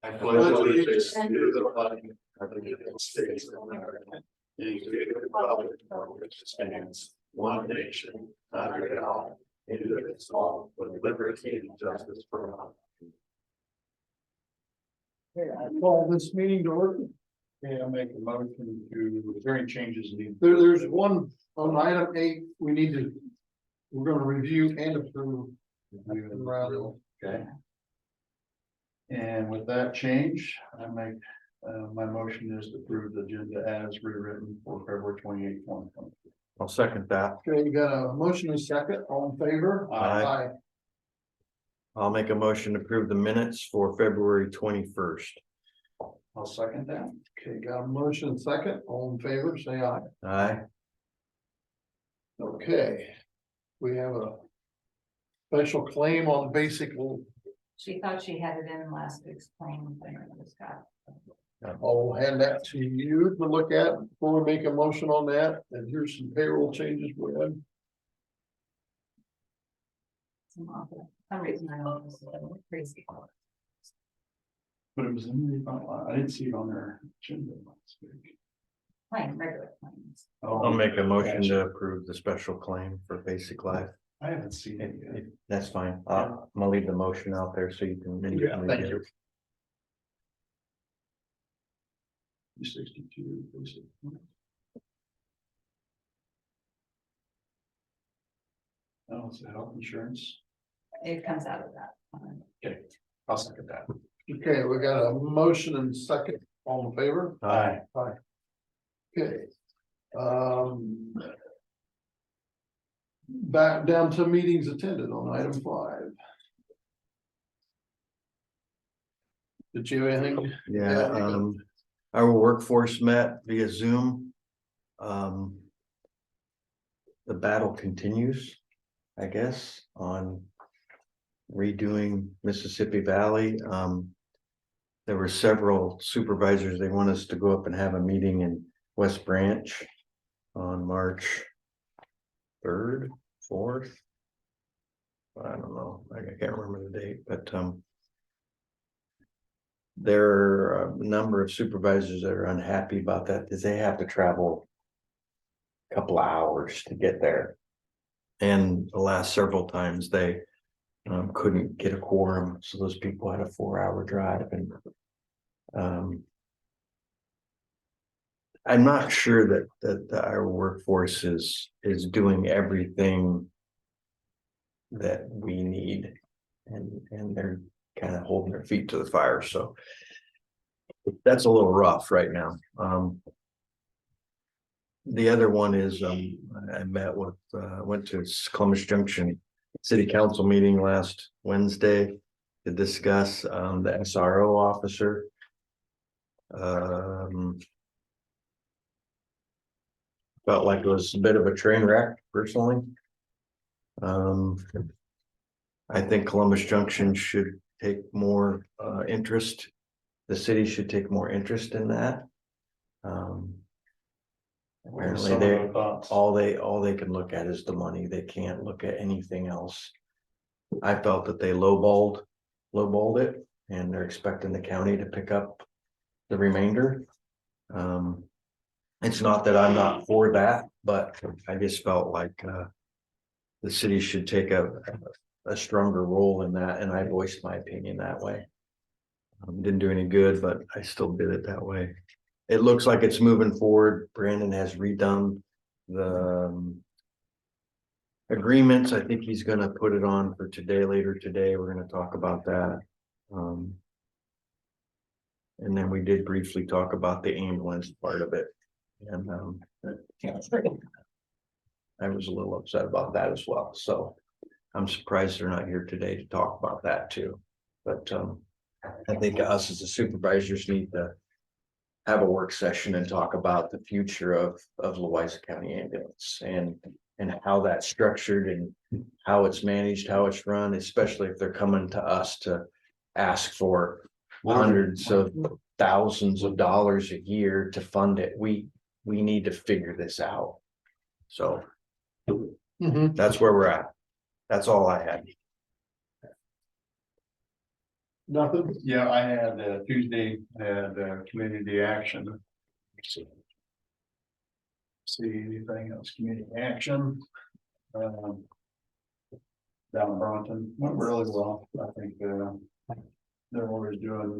I pledge allegiance to the flag of the United States of America, and to the republic for which it stands, one nation, under God, indivisible, with liberty and justice for all. Okay, I call this meeting to order. Okay, I'll make a motion to, is there any changes needed? There's one on item 8, we're gonna review and approve. Okay. And with that change, I make, my motion is to approve the agenda as rewritten for February 28th, 2020. I'll second that. Okay, you got a motion and a second, all in favor? Aye. I'll make a motion to approve the minutes for February 21st. I'll second that. Okay, got a motion and second, all in favor, say aye. Aye. Okay, we have a special claim on the basic. She thought she had it in last week's claim. But it was got- I'll hand that to you to look at before we make a motion on that, and here's some payroll changes we had. For some reason, I don't know, this is crazy. But it was in the, I didn't see it on their agenda last week. Claim, regular claims. I'll make a motion to approve the special claim for basic life. I haven't seen it yet. That's fine. I'm gonna leave the motion out there so you can. Yeah, thank you. 62. Oh, it's the health insurance. It comes out of that. Okay, I'll second that. Okay, we got a motion and second, all in favor? Aye. Okay. Back down to meetings attended on item 5. Did you have anything? Yeah, our workforce met via Zoom. The battle continues, I guess, on redoing Mississippi Valley. There were several supervisors. They want us to go up and have a meeting in West Branch on March 3rd, 4th. I don't know. I can't remember the date, but there are a number of supervisors that are unhappy about that because they have to travel a couple of hours to get there. And the last several times they couldn't get a quorum, so those people had a 4-hour drive. And I'm not sure that our workforce is doing everything that we need, and they're kind of holding their feet to the fire. So that's a little rough right now. The other one is I met with went to Columbus Junction City Council meeting last Wednesday to discuss the SRO officer. Felt like it was a bit of a train wreck personally. I think Columbus Junction should take more interest. The city should take more interest in that. Apparently all they can look at is the money. They can't look at anything else. I felt that they lowballed it, and they're expecting the county to pick up the remainder. It's not that I'm not for that, but I just felt like the city should take a stronger role in that, and I voiced my opinion that way. Didn't do any good, but I still did it that way. It looks like it's moving forward. Brandon has redone the agreements. I think he's gonna put it on for today, later today. We're gonna talk about that. And then we did briefly talk about the ambulance part of it. And I was a little upset about that as well. So I'm surprised they're not here today to talk about that too. But I think us as the supervisors need to have a work session and talk about the future of Louisa County Ambulance and how that's structured and how it's managed, how it's run, especially if they're coming to us to ask for hundreds of thousands of dollars a year to fund it. We need to figure this out. So that's where we're at. That's all I had. Nothing? Yeah, I had Tuesday, had community action. See anything else, community action? Down in Burlington, went really well, I think, they're always doing,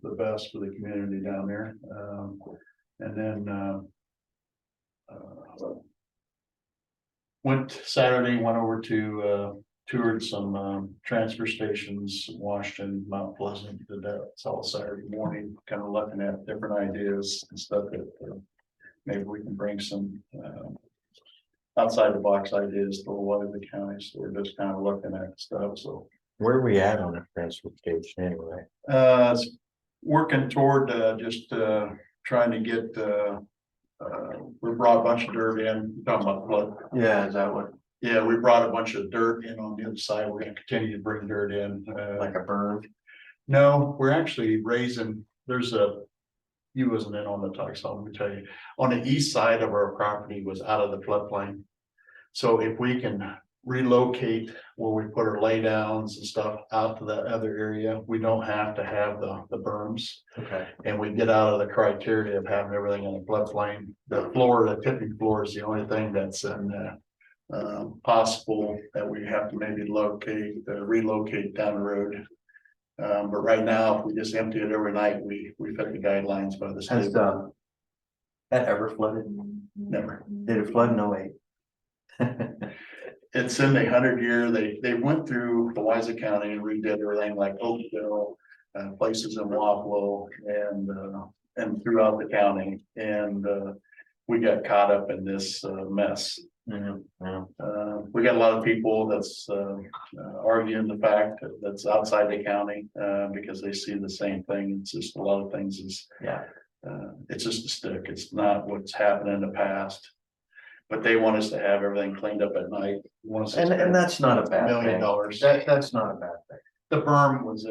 the best for the community down there, and then, went Saturday, went over to, toured some, transfer stations, Washington, Mount Pleasant, did that, it's all Saturday morning, kind of looking at different ideas and stuff that, maybe we can bring some, outside the box ideas to one of the counties, so we're just kind of looking at stuff, so. Where are we at on the transfer station anyway? It's working toward, just, trying to get, we brought a bunch of dirt in, talking about flood. Yeah, is that what, Yeah, we brought a bunch of dirt in on the other side, we're gonna continue to bring dirt in, like a berm? no, we're actually raising, there's a. You wasn't in on the talk, so let me tell you, on the east side of our property was out of the floodplain. So if we can relocate where we put our laydowns and stuff out to that other area, we don't have to have the berms. Okay. And we get out of the criteria of having everything in the floodplain. The floor, the tipping floor is the only thing that's in possible that we have to maybe relocate down the road. But right now, if we just empty it every night, we fit the guidelines by the Has state. that ever flooded? Never. Did it flood? No way. It's in the 100-year, they went through Louisa County and redid everything like Oakville, places in Wapello and throughout the county. And we got caught up in this mess. We got a lot of people that's arguing the fact that that's outside the county because they see the same thing. It's just a lot of things is, Yeah. it's just a stick. It's not what's happened in the past. But they want us to have everything cleaned up at night. And that's not a bad $1 thing. million. That's not a bad thing. The berm was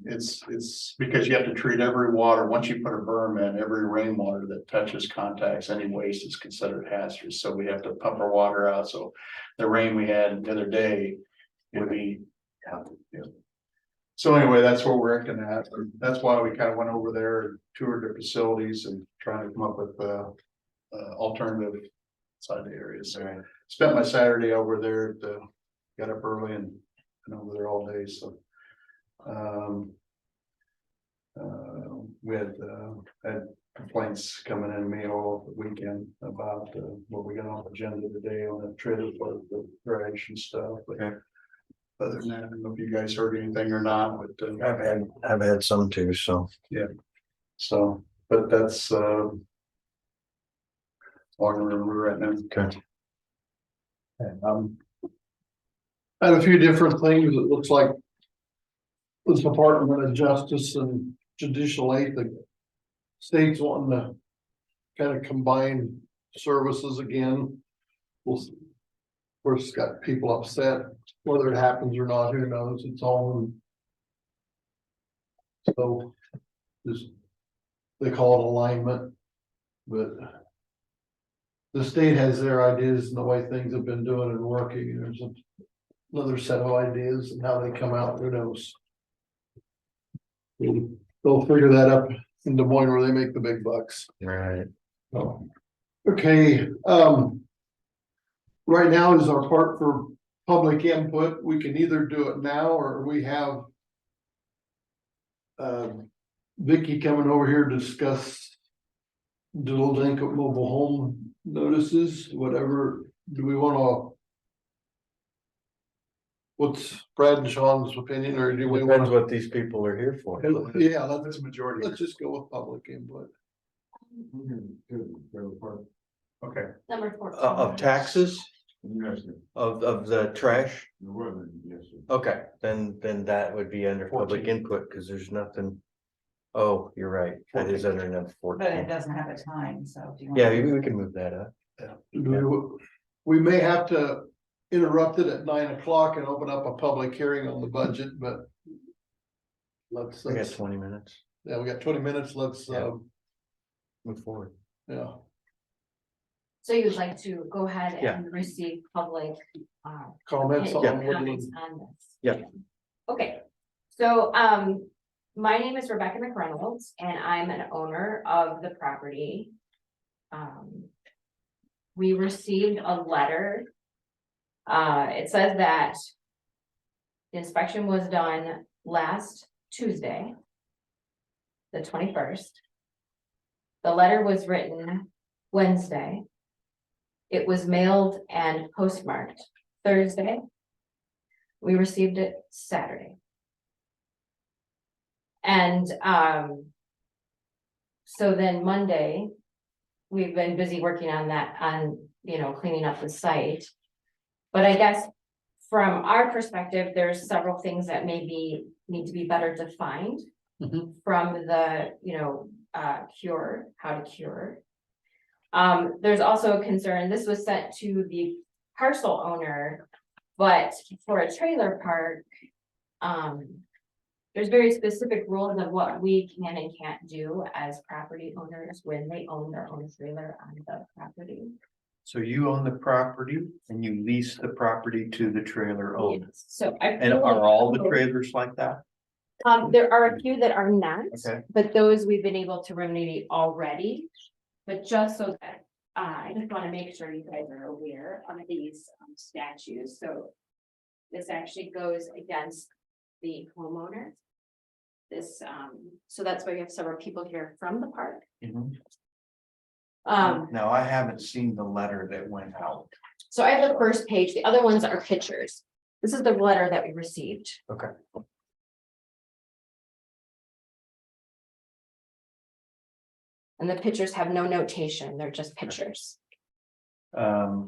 it's because you have to treat every water, once you put a berm in, every rainwater that touches contacts any waste is considered hazardous, so we have to pump our water out, so. The rain we had the other day would be. Yeah. So anyway, that's what we're looking at, that's why we kind of went over there and toured the facilities and trying to come up with alternative side areas. Right. Spent my Saturday over there, got up early and over there all day, so. We had complaints coming in me all the weekend about what we got on the agenda today on the trailer for the trash and stuff, but. Okay. Other than that, I don't know if you guys heard anything or not, but. I've had some too, so. So, but that's all I remember right now. Okay. Had a few different things. It looks like the Department of Justice and Judicial Aid, the state's wanting to kind of combine services again. We'll, of course, it's got people upset, whether it happens or not, who knows, it's all. So, just, they call it alignment, but the state has their ideas and the way things have been doing and working, and there's another set of ideas and how they come out, who knows? They'll figure that up in Des Moines where they make the big bucks. Right. So, okay, right now is our part for public input. We can either do it now or we have Vicky coming over here to discuss dual delinquent mobile home notices, whatever. Do we want to? What's Brad and Sean's opinion, or do we Depends want what these people are here for. to? Yeah, That's a majority. let's just go with public input. Okay. Number 14. Of taxes, Yes, of the trash? there was, yes, sir. Okay, then that would be under public 14. input, because there's nothing. Oh, you're right, that is under number But it 14. doesn't have a time, so. if you want Yeah, to- we can move that up. We may have to interrupt it at 9 o'clock and open up a public hearing on the budget, but. Let's, We got 20 minutes, yeah, we got 20 minutes, let's, Yeah. move forward. yeah. So you'd like to go ahead Yeah. and receive public. Comments on comments Woodland. on this? Yeah. Okay, So, my name is Rebecca McReynolds and I'm an owner of the property. We received a letter. It says that the inspection was done last Tuesday, the 21st. The letter was written Wednesday. It was mailed and postmarked Thursday. We received it Saturday. And, so then Monday, we've been busy working on that, cleaning up the site. But I guess from our perspective, there's several things that maybe need to be better defined from the, cure, how to cure. There's also a concern, this was sent to the parcel owner, but for a trailer park, there's very specific rules of what we can and can't do as property owners when they own their own trailer on the property. So you own the property and you lease the property to the trailer owner. So And are all the trailers like that? there are a few that are not, Okay. but those we've been able to remediate already. But just so that, I just want to make sure you guys are aware of these statutes, so. This actually goes against the homeowner. This, so that's why we have several people here from the park. Now, I haven't seen the letter that went out. So I have the first page, the other ones are pictures. This is the letter that we received. Okay. And the pictures have no notation, they're just pictures. I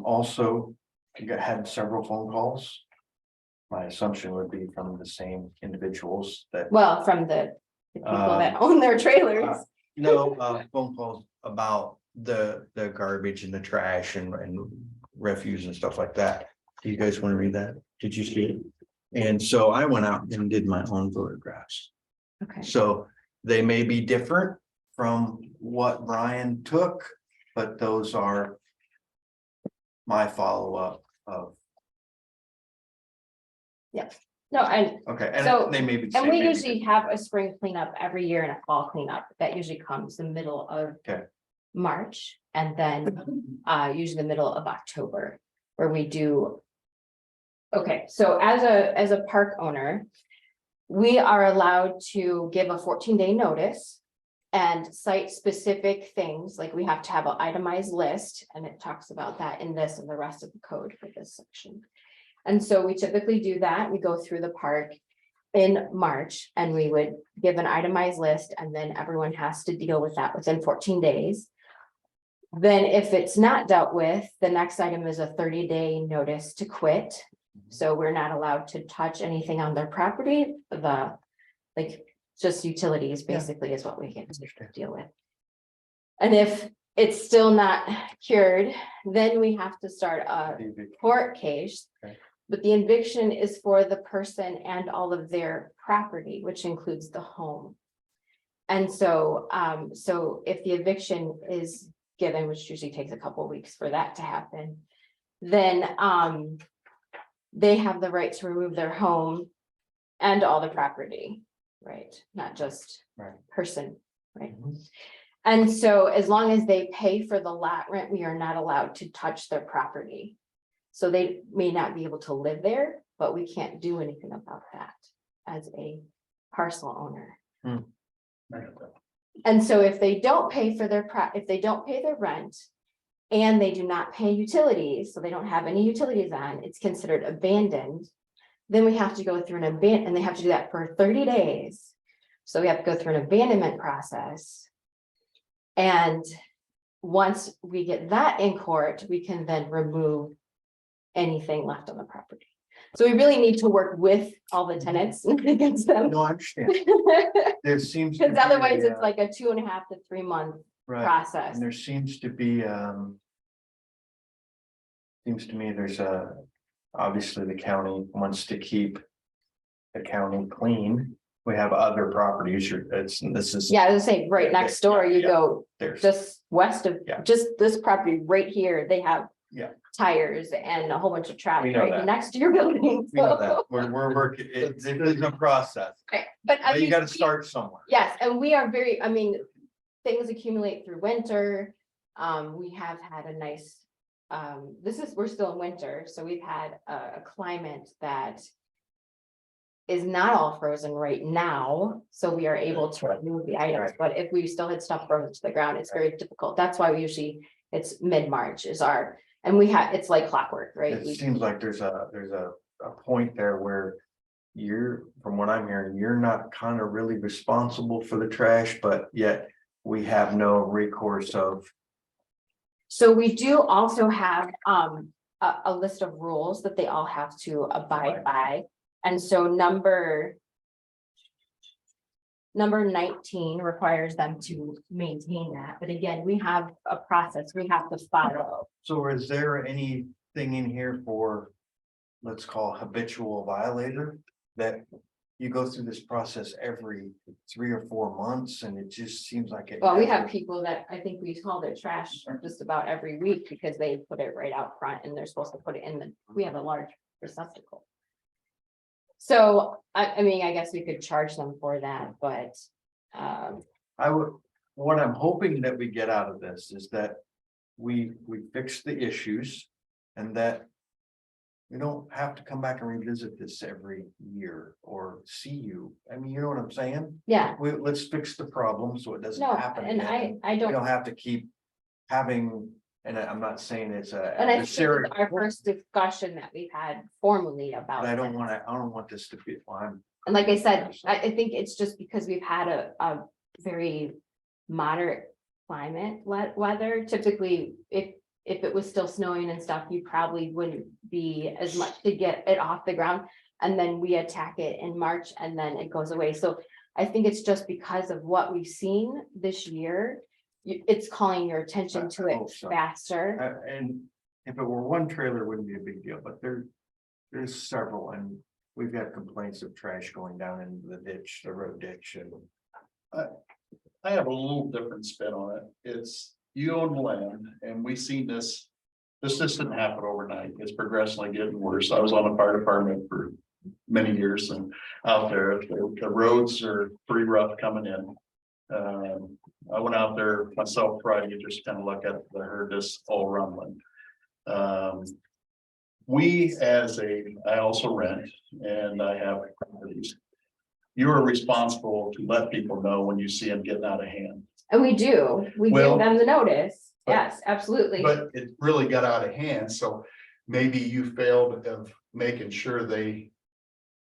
also had several phone calls. My assumption would be from the same individuals that. Well, from the people that own their trailers. No, phone calls about the garbage and the trash and refuse and stuff like that. Do you guys want to read that? Did you see it? And so I went out and did my own photographs. Okay, So they may be different from what Brian took, but those are my follow-up of, no, and okay, So- and they may be. And we maybe usually have a spring cleanup every year and a fall cleanup. That usually comes the middle of Okay. March and then usually the middle of October where we do. Okay, so as a park owner, we are allowed to give a 14-day notice and cite specific things, like we have to have an itemized list, and it talks about that in this and the rest of the code for this section. And so we typically do that. We go through the park in March and we would give an itemized list and then everyone has to deal with that within 14 days. Then if it's not dealt with, the next item is a 30-day notice to quit. So we're not allowed to touch anything on their property, just utilities basically is what we get to deal with. And if it's still not cured, then we have to start a court case. Okay. But the eviction is for the person and all of their property, which includes the home. And so, so if the eviction is given, which usually takes a couple of weeks for that to happen, then, they have the right to remove their home and all the property, right? Not just Right. person, right? Mhm. And so as long as they pay for the lot rent, we are not allowed to touch their property. So they may not be able to live there, but we can't do anything about that as a parcel owner. And so if they don't pay for their if they don't pay their rent and they do not pay utilities, so they don't have any utilities on, it's considered abandoned. Then we have to go through and they have to do that for 30 days. So we have to go through an abandonment process. And once we get that in court, we can then remove anything left on the property. So we really need to work with all the tenants against them. No, I understand. There seems. to Because be otherwise a, it's like a 2.5 to 3 month right, process. and there seems to be, seems to me there's obviously the county wants to keep the county clean. We have other properties, this is. Yeah, I was saying, right next door, you Yeah. go There's, just west of, Yeah. just this property right here, they have Yeah. tires and a whole bunch of trash We know right that. next to your building. We know so- that, we're working, it's a process, Right, but I but you mean, gotta start somewhere. yes, and we are very, I mean, things accumulate through winter. We have had a nice, we're still in winter, so we've had a climate that is not all frozen right now, so we are able to remove the items, Right. but if we still had stuff frozen to the ground, it's very difficult. That's why we usually, it's mid-March is our, and it's like clockwork, right? It We- seems like there's a point there where you're, from what I'm hearing, you're not kind of really responsible for the trash, but yet we have no recourse of. So we do also have a list of rules that they all have to abide by. And so number 19 requires them to maintain that. But again, we have a process we have to follow. So is there anything in here for, let's call habitual violator? That you go through this process every 3 or 4 months and it just seems like it. Well, we have never- people that I think we haul their trash just about every week because they put it right out front and they're supposed to put it we have a large receptacle. So, I mean, I guess we could charge them for that, but, What I'm hoping that we get out of this is that we fix the issues and that we don't have to come back and revisit this every year or see you. I mean, you know what I'm saying? yeah, Let's fix the problem so it doesn't no, happen. and again. I We don't. don't have to keep having, and I'm not saying it's a And I think this is adversarial, our first discussion that we've had formally about. but I don't this. want this to be, well, I'm. And like I said, I think it's just because we've had a very moderate climate weather. Typically, if it was still snowing and stuff, you probably wouldn't be as much to get it off the ground. And then we attack it in March and then it goes away. So I think it's just because of what we've seen this year. It's calling your attention to I it hope so. faster. And if it were one trailer, it wouldn't be a big deal, but there's several, and we've got complaints of trash going down into the ditch, the road ditch, and. I have a little different spin on it. It's, you own land and we seen this. This just didn't happen overnight. It's progressively getting worse. I was on the fire department for many years and out there, the roads are pretty rough coming in. I went out there myself Friday, just kind of look at, I heard this all rumbling. I also rent and I have properties. You are responsible to let people know when you see them getting out of hand. And we give Well, them the notice. but- Yes, absolutely. But it really got out of hand, so maybe you failed of making sure they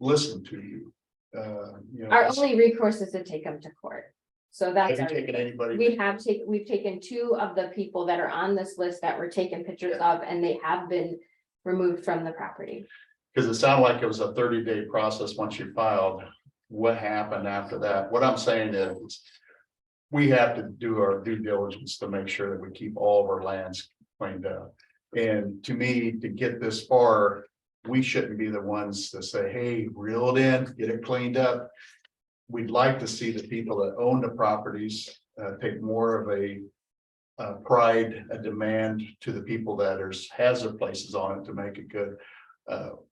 listen to you. Our only recourse is to take them to court. So that's. Have you our- taken anybody? We've taken 2 of the people that are on this list that were taken pictures of, and they have been removed from the property. Because it sounded like it was a 30-day process once you filed. What happened after that? What I'm saying is, we have to do our due diligence to make sure that we keep all of our lands cleaned up. And to me, to get this far, we shouldn't be the ones to say, hey, reel it in, get it cleaned up. We'd like to see the people that own the properties take more of a pride, a demand to the people that has their places on it to make it good.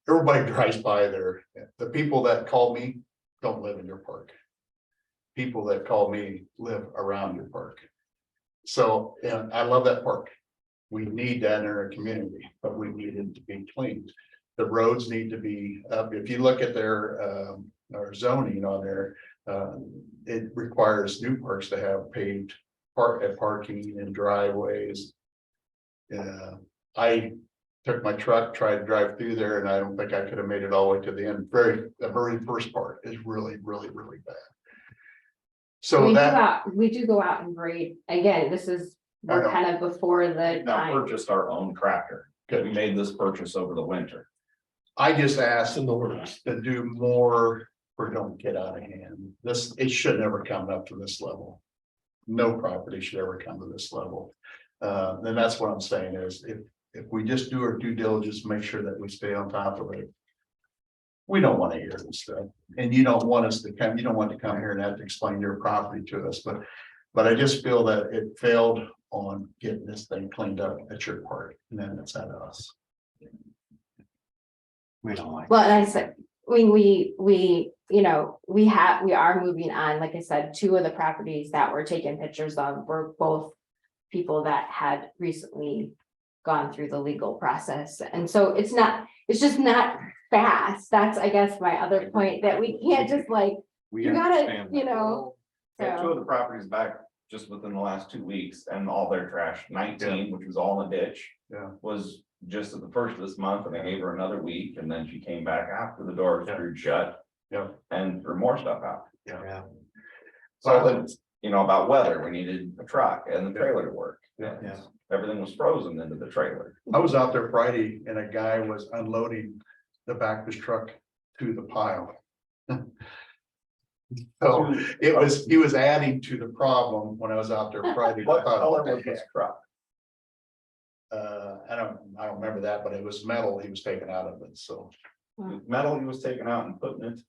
Everybody drives by there. The people that call me don't live in your park. People that call me live around your park. So, and I love that park. We need that in our community, but we need it to be cleaned. The roads need to be up. If you look at their zoning on there, it requires new parks to have paved parking and driveways. I took my truck, tried to drive through there, and I don't think I could have made it all the way to the end. The very first part is really, really, really bad. So We do go out and grade. Again, I we're know. kind of before the Now time. purchased our own tractor. Good. We made this purchase over the winter. I just asked in the works. to do more or don't get out of hand. It should never come up to this level. No property should ever come to this level. Then that's what I'm saying is if we just do our due diligence, make sure that we stay on top of it. We don't want to hear this stuff, and you don't want to come here and have to explain your property to us, but I just feel that it failed on getting this thing cleaned up at your part, and then it's at us. We don't like. Well, and I said, we, you know, we are moving on, like I said, 2 of the properties that were taken pictures of were both people that had recently gone through the legal process, and so it's just not fast. That's, I guess, my other point, that we can't just like, you gotta, you know. We had 2 So, of the properties back just within the last 2 weeks and all their trash, 19, which was all in the ditch. Yeah. Was just at the first of this month, and I gave her another week, and then she came back after the door was screwed shut. Yeah. And threw more stuff out. Yeah. So then, you know, about weather, we needed a truck and the trailer to work. Yeah. And everything was frozen into the trailer. I was out there Friday and a guy was unloading the back of his truck to the pile. So he was adding to the problem when I was out there Friday. What I thought, color what was the this heck? truck? I don't remember that, but it was metal he was taking out of it, so. Metal he was taking out and putting it.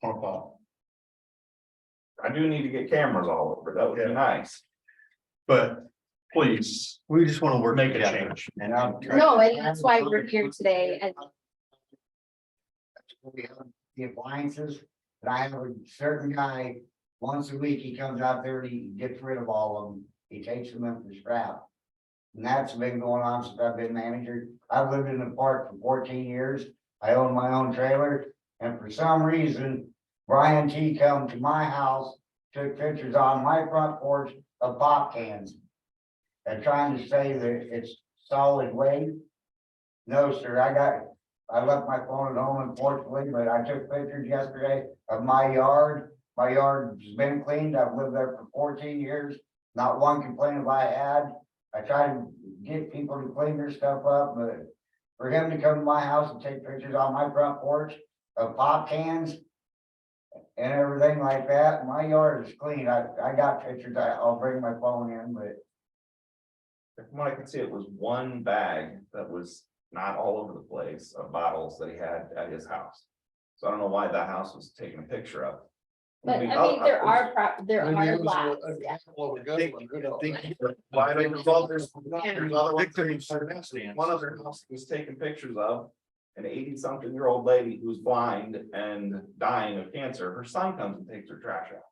On a pile. I do need to get cameras all over. That would be Yeah. nice. But please, We just wanna work. make a together. change. no, and that's why we're here today, and We have the appliances, but I have a certain guy, once a week, he comes out there and he gets rid of all of them, he takes them in for scrap. And that's been going on since I've been manager, I've lived in the park for 14 years, I own my own trailer, and for some reason. Brian T come to my house, took pictures on my front porch of pop cans. And trying to say that it's solid waste. No, sir, I left my phone at home unfortunately, but I took pictures yesterday of my yard. My yard's been cleaned. I've lived there for 14 years. Not one complaint have I had. I try to get people to clean their stuff up, but for him to come to my house and take pictures on my front porch of pop cans and everything like that, my yard is clean. I got pictures. I'll bring my phone in, but From what I can see, it was one bag that was not all over the place of bottles that he had at his house. So I don't know why that house was taking a picture of. but I mean, there are lots. Yeah. Why don't you call there's other victims, one other house was taking pictures of an 80-something-year-old lady who's blind and dying of cancer. Her son comes and takes her trash out.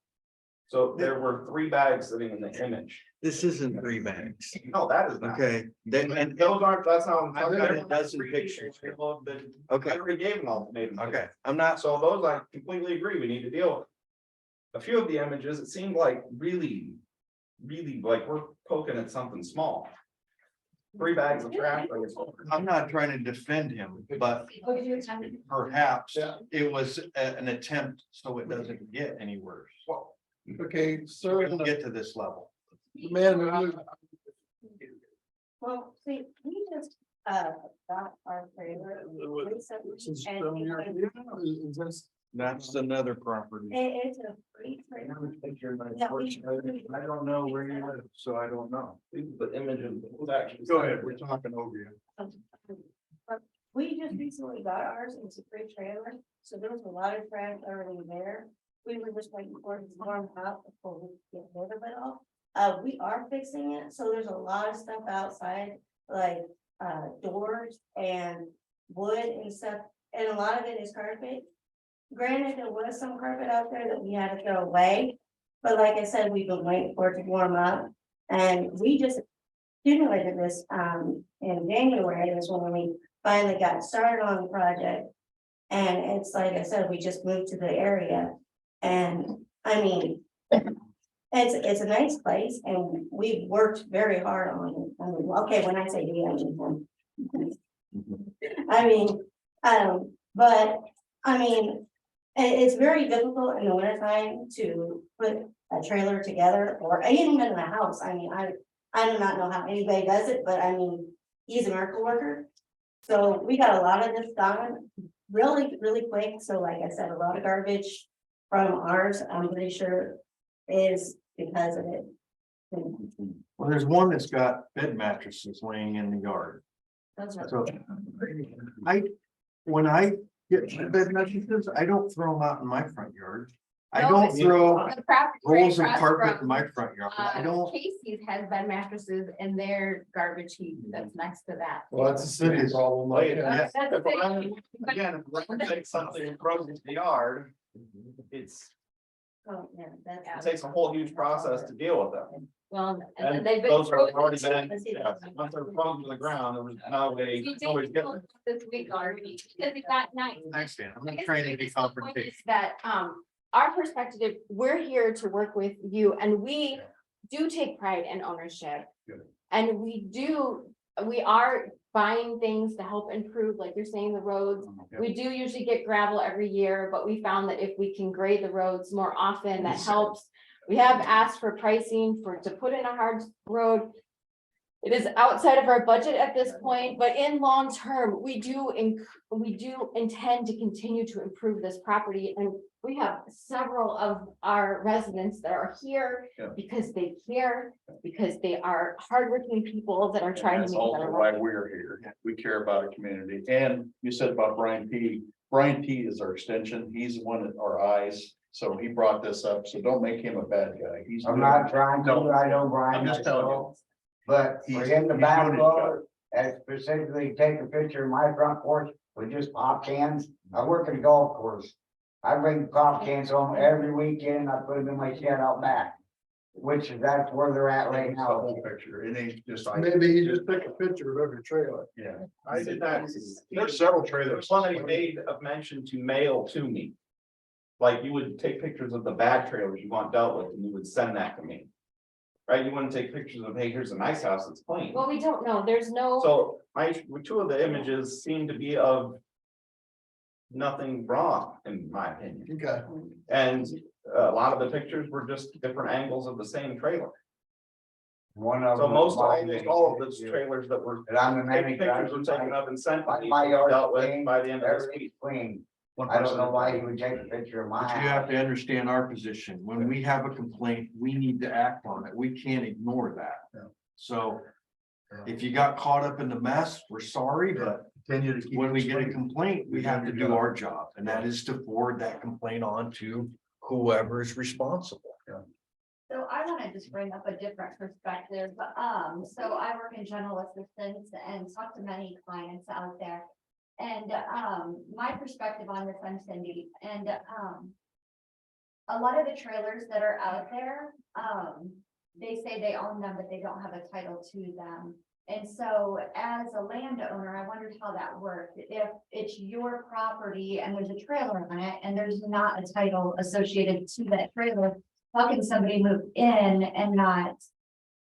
So there were 3 bags sitting in the image. This isn't 3 bags. No, that is not. Okay, then, And those aren't, that's how. I've got a dozen pictures. I okay, already gave them all. okay, I'm not, So those I completely agree, we need to deal with. A few of the images, it seemed like really like we're poking at something small. 3 bags of trash. I'm not trying to defend him, but perhaps it was an attempt, so it doesn't get any worse. Okay, So sir, it'll get to this level. man, Well, see, we just, got our trailer. That's another property. It's a free trailer. I don't know where you live, so I don't know. The image of. Go ahead, we're talking over you. We just recently got ours, it's a free trailer, so there was a lot of trash already there. We were just waiting for it to warm up before we get rid of it all. We are fixing it, so there's a lot of stuff outside, like, doors and wood and stuff, and a lot of it is carpet. Granted, there was some carpet out there that we had to throw away, but like I said, we've been waiting for it to warm up. And we just accumulated this, in January, is when we finally got started on the project. And it's like I said, we just moved to the area, and I mean, it's a nice place, and we've worked very hard on it. I mean, okay, when I say we, I mean him. I mean, but, I mean, it's very difficult in the wintertime to put a trailer together, or even in a house. I mean, I do not know how anybody does it, but I mean, he's a miracle worker. So we got a lot of this done really, really quick. So like I said, a lot of garbage from ours, I'm pretty sure is because of it. Well, there's one that's got bed mattresses laying in the yard. Those are- So when I get bed mattresses, I don't throw them out in my front yard. I No, don't it's- throw The property right rolls of across carpet in from, my front yard. I don't, Casey's has bed mattresses in their garbage heap that's next to that. Well, that's a city problem. like, Yeah. yeah. That's If big. Ryan- Again, if Ryan takes something and throws it in the yard, it's, Oh, yeah, it that's. takes a whole huge process to deal with them. Well, And and they've been. those are already frozen. been, yeah, once they're frozen to the ground, there was no way. We nobody's did getting it. this week already, because it got nice. thanks, Dan. I'm I not guess trying to the be biggest point confrontational. is that, our perspective, we're here to work with you, and we do take pride in ownership. Good. And we are buying things to help improve, like you're saying, the roads. Yeah. We do usually get gravel every year, but we found that if we can grade the roads more often, that helps. We have asked for pricing to put in a hard road. It is outside of our budget at this point, but in long term, we do intend to continue to improve this property. And we have several of our residents that are here Yeah. because they care, because they are hardworking people that are And trying to that's make a also better why life. we're here. We care about our community. And you said about Brian P. Brian P is our extension. He's the one that our eyes. So he brought this up. So don't make him a bad guy. He's. I'm not trying to, I know Brian. I'm just telling you. But for He's- him to he's back doing his load and specifically take a picture of my front porch with just pop cans, I work at a golf course. I bring pop cans home every weekend, I put them in my shed out back. Which that's where they're at right The now. whole picture. It ain't just. Maybe you just take a picture of every trailer. Yeah. I did that. There's several There's trailers. one that he made of mention to mail to me. Like you would take pictures of the bad trailers you want dealt with and you would send that to me. Right? You wouldn't take pictures of, hey, here's a nice house that's clean. Well, we don't know, there's no, So two of the images seem to be of nothing wrong, in my opinion. Okay. And a lot of the pictures were just different angles of the same trailer. One of So them. almost all of those trailers that were And I'm the taken manager. pictures were taken up and sent to me, My yard. dealt with by the end of this Everything's week. clean. I don't know why he would take a picture of my But you have house. to understand our position. When we have a complaint, we need to act on it. We can't ignore that. Yeah. So if you got caught up in the mess, we're sorry, but Continue to keep. when we get a explaining. complaint, we have to do our job, and that is to forward that complaint on to whoever is responsible. So I want to just bring up a different perspective. So I work in general assistance and talk to many clients out there. And, my perspective on this, I'm Cindy, and, a lot of the trailers that are out there, they say they own them, but they don't have a title to them. And so as a landowner, I wondered how that worked. If it's your property and there's a trailer on it and there's not a title associated to that trailer, how can somebody move in and not?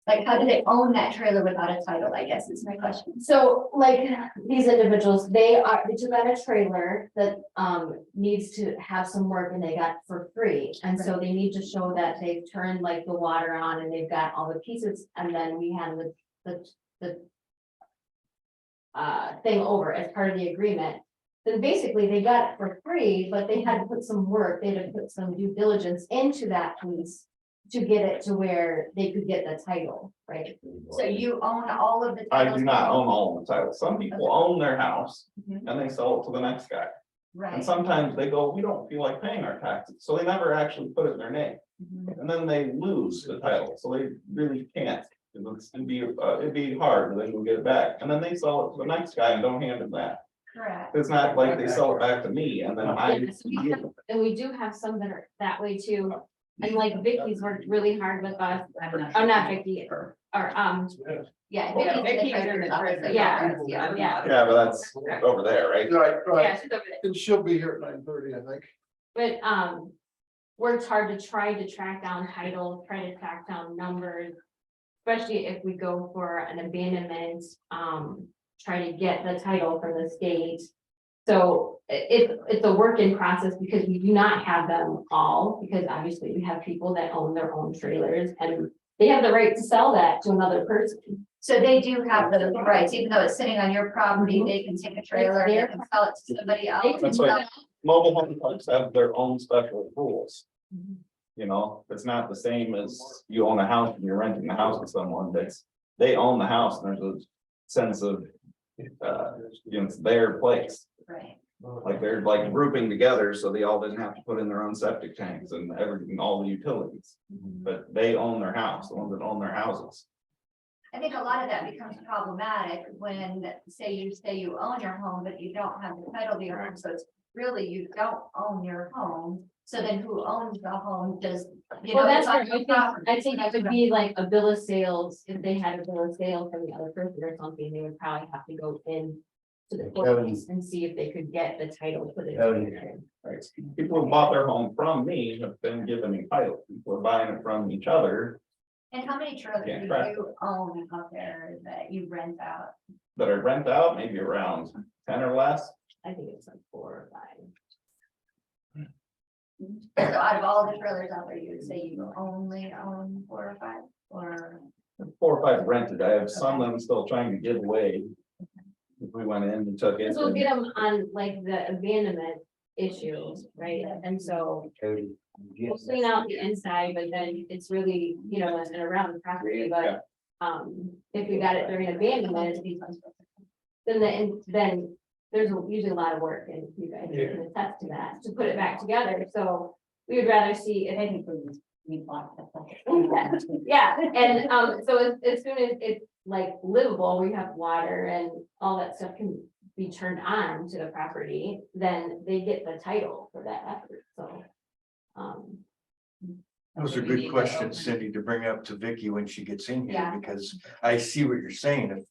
Like, how do they own that trailer without a title, I guess is my question. so like these individuals, they took out a trailer that needs to have some work and they got for free. And so they need to show that they've turned like the water on and they've got all the pieces, and then we had the thing over as part of the agreement. Then basically they got it for free, but they had to put some work, they had to put some due diligence into that piece to get it to where they could get the title, right? So you own all of the. I titles do not that- own all of the titles. Some people own their house Mhm. and they sell it to the next guy. And Right. sometimes they go, we don't feel like paying our taxes, so they never actually put it in their name. Mhm. And then they lose the title, so they really can't. It'd be hard, and then we'll get it back, and then they sell it to the next guy and don't hand him that. Correct. It's not like they sell it back to me and then I. Yes, and we do have some that are that way too. And like Vicky's worked really hard with us. Oh, not Vicky, or, Yeah. Yeah, Vicky's the Vicky's treasurer's office. yeah. Yeah, but that's over there, right? Right, Yeah, right. she's over there. And she'll be here at 9:30, I think. But, works hard to try to track down titles, try to track down numbers. Especially if we go for an abandonment, try to get the title from the state. So it's a work in process because we do not have them all, because obviously we have people that own their own trailers and they have the right to sell that to another person. So they do have the rights, even though it's sitting on your property, they can take a trailer and they can sell it to somebody else. They can That's sell right. Mobile home parks have their own special rules. Mhm. You know, it's not the same as you own a house and you're renting the house to someone. They own the house and there's a sense of, you know, it's their place. Right. Like they're like grouping together, so they all didn't have to put in their own septic tanks and everything, all the utilities. But they own their house, the ones that own their houses. I think a lot of that becomes problematic when, say you own your home, but you don't have the title to your home, so it's really, you don't own your home. So then who owns the home does, you know? Well, that's it's on where your I property. think it would be like a bill of sales, if they had a bill of sale from the other person or something, they would probably have to go in. To the courts and see if they could get the title for it. Right, people who bought their home from me have been given a title, people are buying it from each other And how many trailers do Yeah, correct. you own out there that you rent out? that are rent out, maybe around 10 or less. I think it's like 4 or 5. So out of all the trailers out there, you would say you only own 4 or 5, or? 4 or 5 rented, I have some that I'm still trying to give away. If we went in and took it. This will get them on like the abandonment issues, right? And so we'll clean out the inside, but then it's really, you know, and around the property, but. If we got it during abandonment, then there's usually a lot of work and you guys can attest to that, to put it back together, so. We would rather see if anything. Yeah, and so as soon as it's like livable, we have water and all that stuff can be turned on to the property, then they get the title for that effort, so. Those are good questions, Cindy, to bring up to Vicky when she gets in here, Yeah. because I see what you're saying. If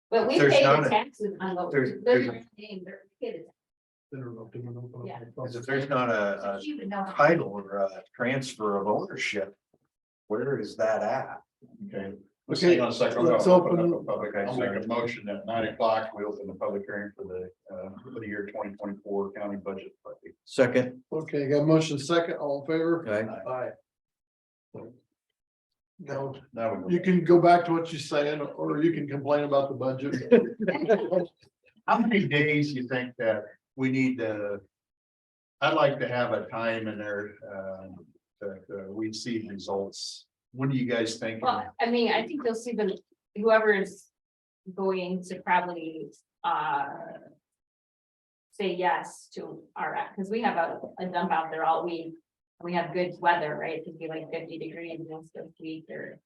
But we There's pay not the a- taxes on those. there's- They're there's a- not named, they're kids. Yeah. Because if there's not a You would know. title or a transfer of ownership, where is that at? Okay. Okay, Hang on a second. let's I'll open open- up a public- I'll make a motion at 9 o'clock. We open the public hearing for the year 2024 county budget. Second, Okay, got a motion second, all in favor? okay, Aye. Now, Now we go. you can go back to what you're saying, or you can complain about the budget. How many days you think that we need to? I'd like to have a time in there, that we see results. What do you guys think? Well, I mean, I think you'll see them, whoever is going to probably, say yes to our, because we have a dump out there all week. We have good weather, right? It could be like 50 degrees most of the week or.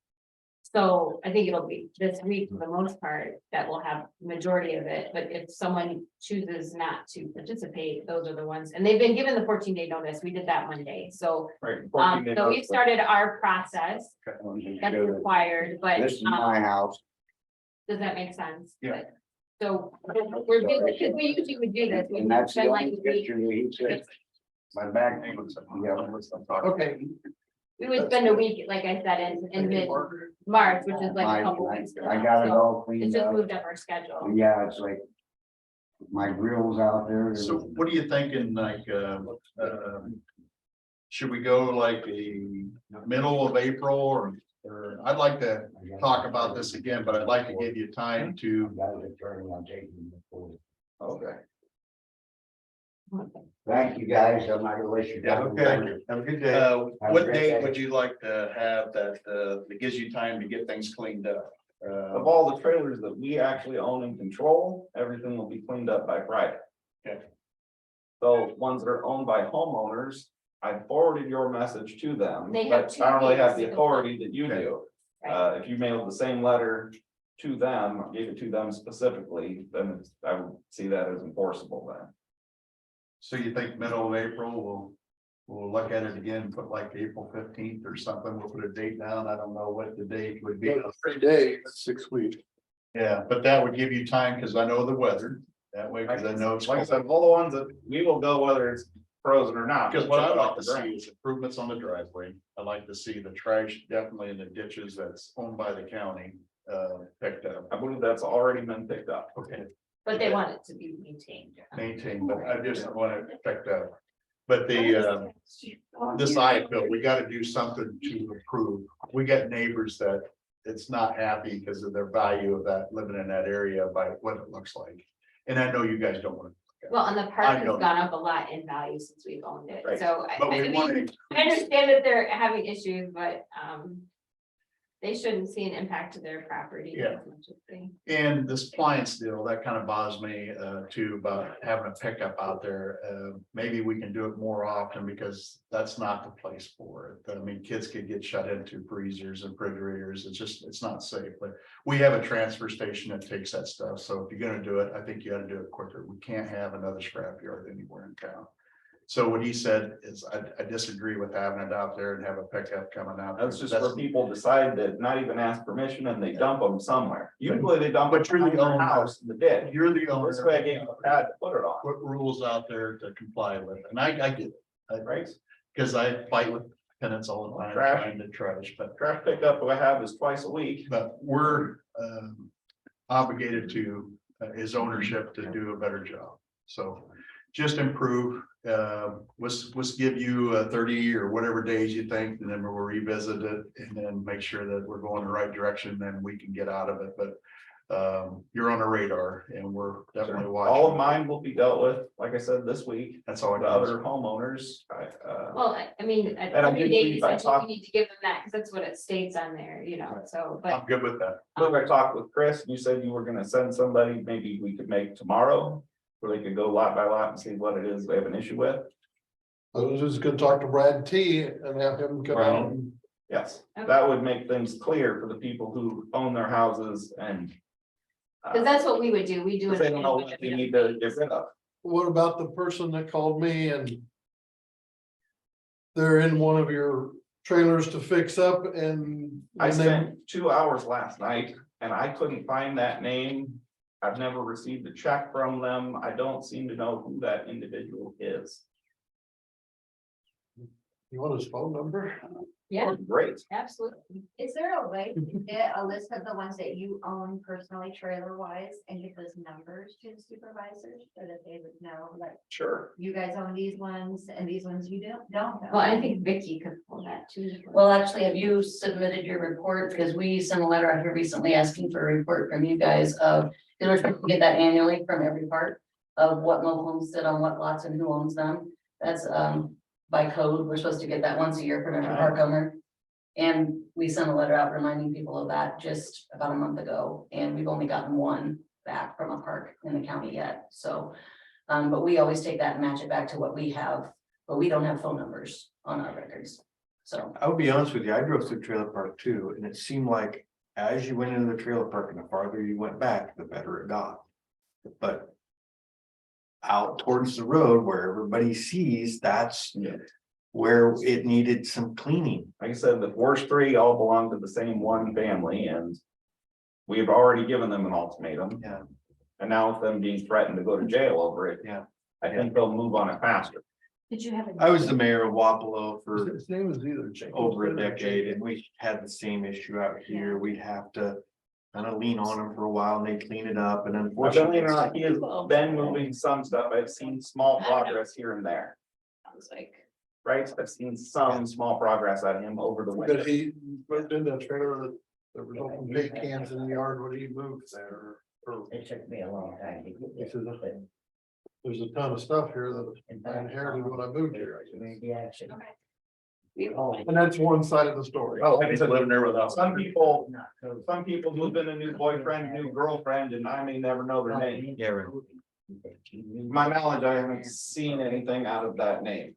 So I think it'll be this week for the most part that will have majority of it, but if someone chooses not to participate, those are the ones, and they've been given the 14-day notice. We did that Monday, so. Right. 14 days So we've notice. started our process, that's required, but, This is my house. does that make sense? Yeah. So we're good, because we usually would do this, we And that's the spend like only a week, picture that he said. My back name was. Yeah. Okay. we would spend a week, like I said, in mid-March, which is like a couple weeks. from I now, got it so all It's cleaned just up. moved up our schedule. Yeah, it's like. My grill's out there. So what are you thinking, like, should we go like the middle of April or I'd like to talk about this again, but I'd like to give you time to. Okay. Thank you, guys. I'm not gonna waste your time. Okay. Have a good day. What date would you like to have that gives you time to get things cleaned up? Of all the trailers that we actually own and control, everything will be cleaned up by Friday. Okay. So ones that are owned by homeowners, I forwarded your message to them, They have but 2 I don't really have days the to authority that you Okay. do. Right. If you mailed the same letter to them, or gave it to them specifically, then I would see that as enforceable then. So you think middle of April, we'll look at it again, put like April 15th or something, we'll put a date down, I don't know what the date would be. 3 days, that's 6 weeks. Yeah, but that would give you time, because I know the weather, that way, because I know. it's Like I said, all the ones that we will go, whether it's frozen or not. Because what I'd like to We'll see is improvements on the driveway, I'd like to see the trash definitely in the ditches that's owned by the county, picked up. I believe that's already been picked up. Okay. But they want it to be maintained. Maintained, but I just want it picked up. But the, this eye bill, we gotta do something to improve. We got neighbors that it's not happy because of their value of that, living in that area by what it looks like. And I know you guys don't want to. Well, and the park I has know. gone up a lot in value since we've owned it, Right. so But I we want mean, to. I understand that they're having issues, but, They shouldn't see an impact to their property. Yeah. as much as they- And this appliance deal, that kind of bothers me too, about having a pickup out there. Maybe we can do it more often because that's not the place for it. I mean, kids could get shut into freezers and refrigerators. It's not safe, but we have a transfer station that takes that stuff. So if you're gonna do it, I think you gotta do it quicker. We can't have another scrapyard anywhere in town. So what he said is, I disagree with having it out there and have a pickup coming out. That's just where people decide to not even ask permission and they dump them somewhere. Usually they dump it But you're the behind their owner. house in the ditch. You're the owner. This way I gave you a pad to put it on, What rules out there to comply with, and I get it. right? Cause I fight with tenants all the time, Trash. trying to trash, Trash pickup I have is twice a week. but we're obligated to his ownership to do a better job. So just improve, let's give you 30 or whatever days you think, and then we'll revisit it and then make sure that we're going the right direction, then we can get out of it. But you're on the radar and we're definitely watching. All of mine will be dealt with, like I said, this week. That's all I The got. other homeowners, Well, I mean, at And I 30 did days, believe I I think talked- we need to give them that, because that's what it states on there, you know, so, but. I'm good with that. look, I talked with Chris, you said you were gonna send somebody, maybe we could make tomorrow. Where they could go lot by lot and see what it is they have an issue with. I was just gonna talk to Brad T and have him come out and Yes, Okay. that would make things clear for the people who own their houses and. Because that's what we would do, we do. If they don't know what they need to get rid of. what about the person that called me and they're in one of your trailers to fix up and I when they, spent 2 hours last night and I couldn't find that name. I've never received a check from them. I don't seem to know who that individual is. you want his phone number? Yeah, Great. absolutely. Is there a way to get a list of the ones that you own personally trailer wise and give those numbers to the supervisors so that they would know, like, Sure. you guys own these ones and these ones you don't know? Well, I think Vicky could pull that too. Well, actually, have you submitted your report? Because we sent a letter out here recently asking for a report from you guys of, because we're supposed to get that annually from every part of what mobile homes sit on what lots and who owns them. That's by code, we're supposed to get that once a year from every park owner. And we sent a letter out reminding people of that just about a month ago, and we've only gotten one back from a park in the county yet, so. But we always take that and match it back to what we have, but we don't have phone numbers on our records, so. I'll be honest with you, I drove through trailer park too, and it seemed like as you went into the trailer park and the farther you went back, the better it got. But out towards the road where everybody sees, that's Yeah. where it needed some cleaning. Like I said, the worst three all belong to the same one family and. We've already given them an ultimatum. Yeah. And now with them being threatened to go to jail over it. Yeah. I think they'll move on it faster. Did you have? a- I was the mayor of Wapello for His name is either James. over a decade and we had the same issue out here. We'd have to kind of lean on them for a while and they clean it up and unfortunately. He has been moving some stuff. I've seen small progress here and there, I was like, right? I've seen some small progress out of him over the winter. But he moved in that trailer that there was open paint cans in the yard when he moved there. Or It took me a long time to get This is a- this. there's a ton of stuff here that I inherited when I moved here, I guess. Yeah. And that's one side of the story. Oh, like I said, Living there without. some people move in a new boyfriend, new girlfriend, and I may never know their name. Yeah, right. My knowledge, I haven't seen anything out of that name.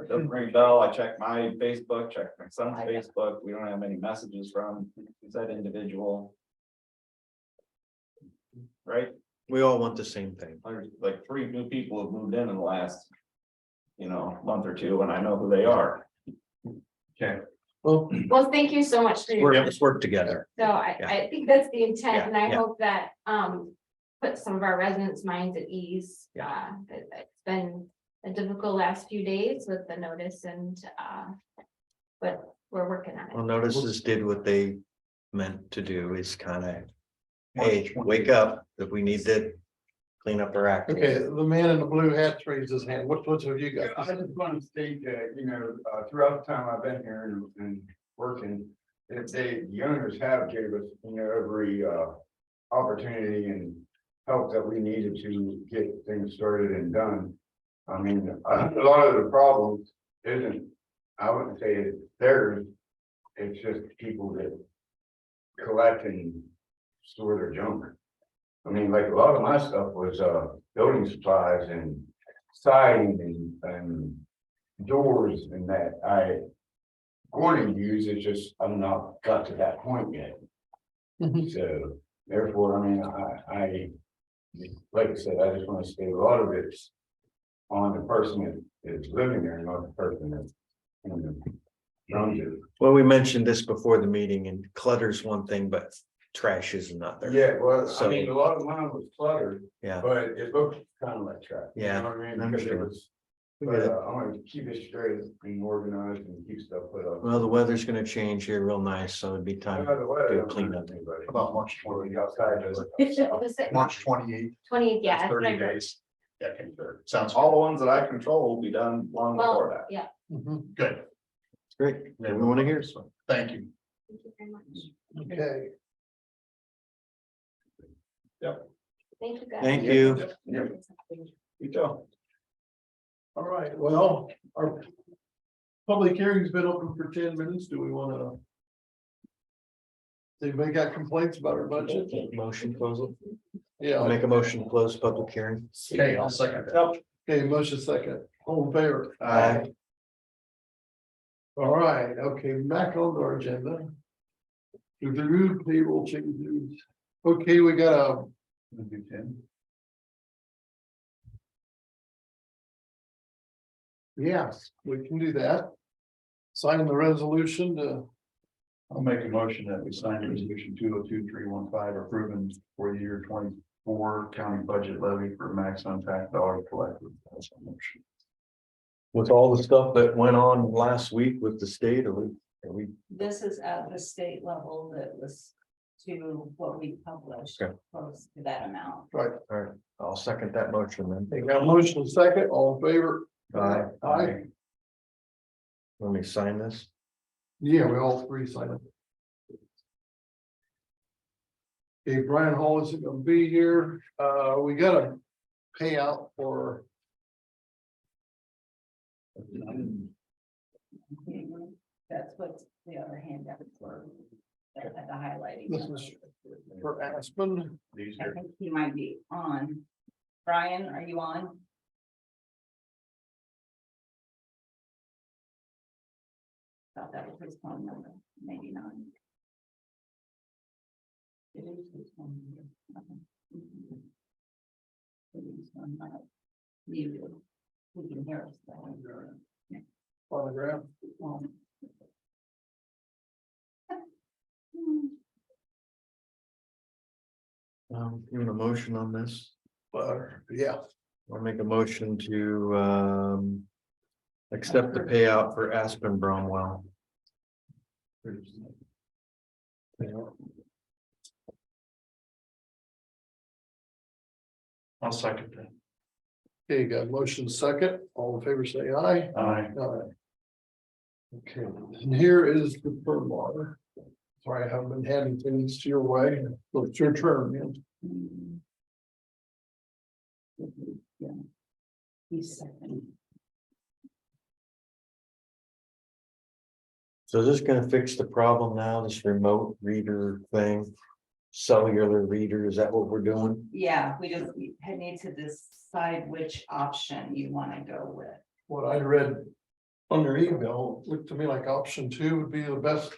Doesn't ring a bell. I checked my Facebook, checked my son's Facebook. We don't have any messages from that individual. Right? We all want the same thing. There's like 3 new people have moved in the last, month or two, and I know who they are. Well, well, thank you so much for your. Let's work together. So I think that's the intent, and I Yeah. hope that, put some of our residents' minds at ease. It's been a difficult last few days with the notice and, but we're working on Well, it. notices did what they meant to do is kind of, hey, wake up, that we need to clean up our act. okay, the man in the blue hat raised his hand. What's have you got? I just want to state that, throughout the time I've been here and working, that the owners have gave us, every opportunity and help that we needed to get things started and done. I mean, a lot of the problems isn't, I wouldn't say it's theirs, it's just people that collect and store their junk. I mean, like a lot of my stuff was building supplies and siding and doors and that I going to use. It's just I'm not got to that point yet. Mhm. So therefore, I mean, I like I said, I just want to say a lot of it's on the person that is living there, not the person that runs it. Well, we mentioned this before the meeting, and clutter's one thing, but trash is another. Yeah, well, I So- mean, a lot of mine was cluttered, Yeah. but it looked kind of like trash. You Yeah, know what I mean? I Because it understand. was. But I want to keep it straight and organized and keep stuff put up. Well, the weather's gonna change here real nice, so it'd be time By the way, to do I a don't cleanup. know anybody. About March 20th. Outside does it. Was it March 28th. 20th? Yeah. that's what I 30 heard. days. Yeah, okay, sure. Sounds All the ones that I control will be done long before Well, that. yeah. Mhm. good. Great, we wanna hear. Thank you. Thank you very much. Okay, Thank you, guys. Thank you. You go. all right, well, our public hearing's been open for 10 minutes. Do we wanna? Anybody got complaints about our budget? Motion close it. Yeah. I'll make a motion to close public hearing. Okay, I'll second that. Okay, motion second, all in favor? Aye. All right, okay, back on our agenda. The rude payroll changes. Okay, we got a. Yes, we can do that. Sign the resolution to, I'll make a motion that we sign resolution 202315 approving for the year 24 county budget levy for maximum tax dollar collected. That's a motion. With all the stuff that went on last week with the state, are we, This is at the state level that was to what we published, Okay. close to that amount. right, all right, I'll second that motion then. they got a motion second, all in favor? Aye. Aye, Let me sign this. yeah, we all three sign it. Okay, Brian Hall isn't gonna be here, we got a payout for. That's what the other handout for. That had the highlighting. This is for Aspen. These I are, think he might be on. Brian, are you on? Thought that was his phone number, maybe not. It is his phone number. It is on my. Muted. He can hear us. though. Autograph. Give a motion on this. Yeah, I'll make a motion to accept the payout for Aspen Bromwell. I'll second that. okay, got a motion second, all in favor say aye. Aye. Aye. Okay, and here is the firm water. Sorry, I haven't been handing things to your way, so it's your turn, man. Yeah. He's second. So is this gonna fix the problem now, this remote reader thing? Cellular reader, is that what we're doing? Yeah, we just need to decide which option you want to go with. What I read on your email, looked to me like option 2 would be the best.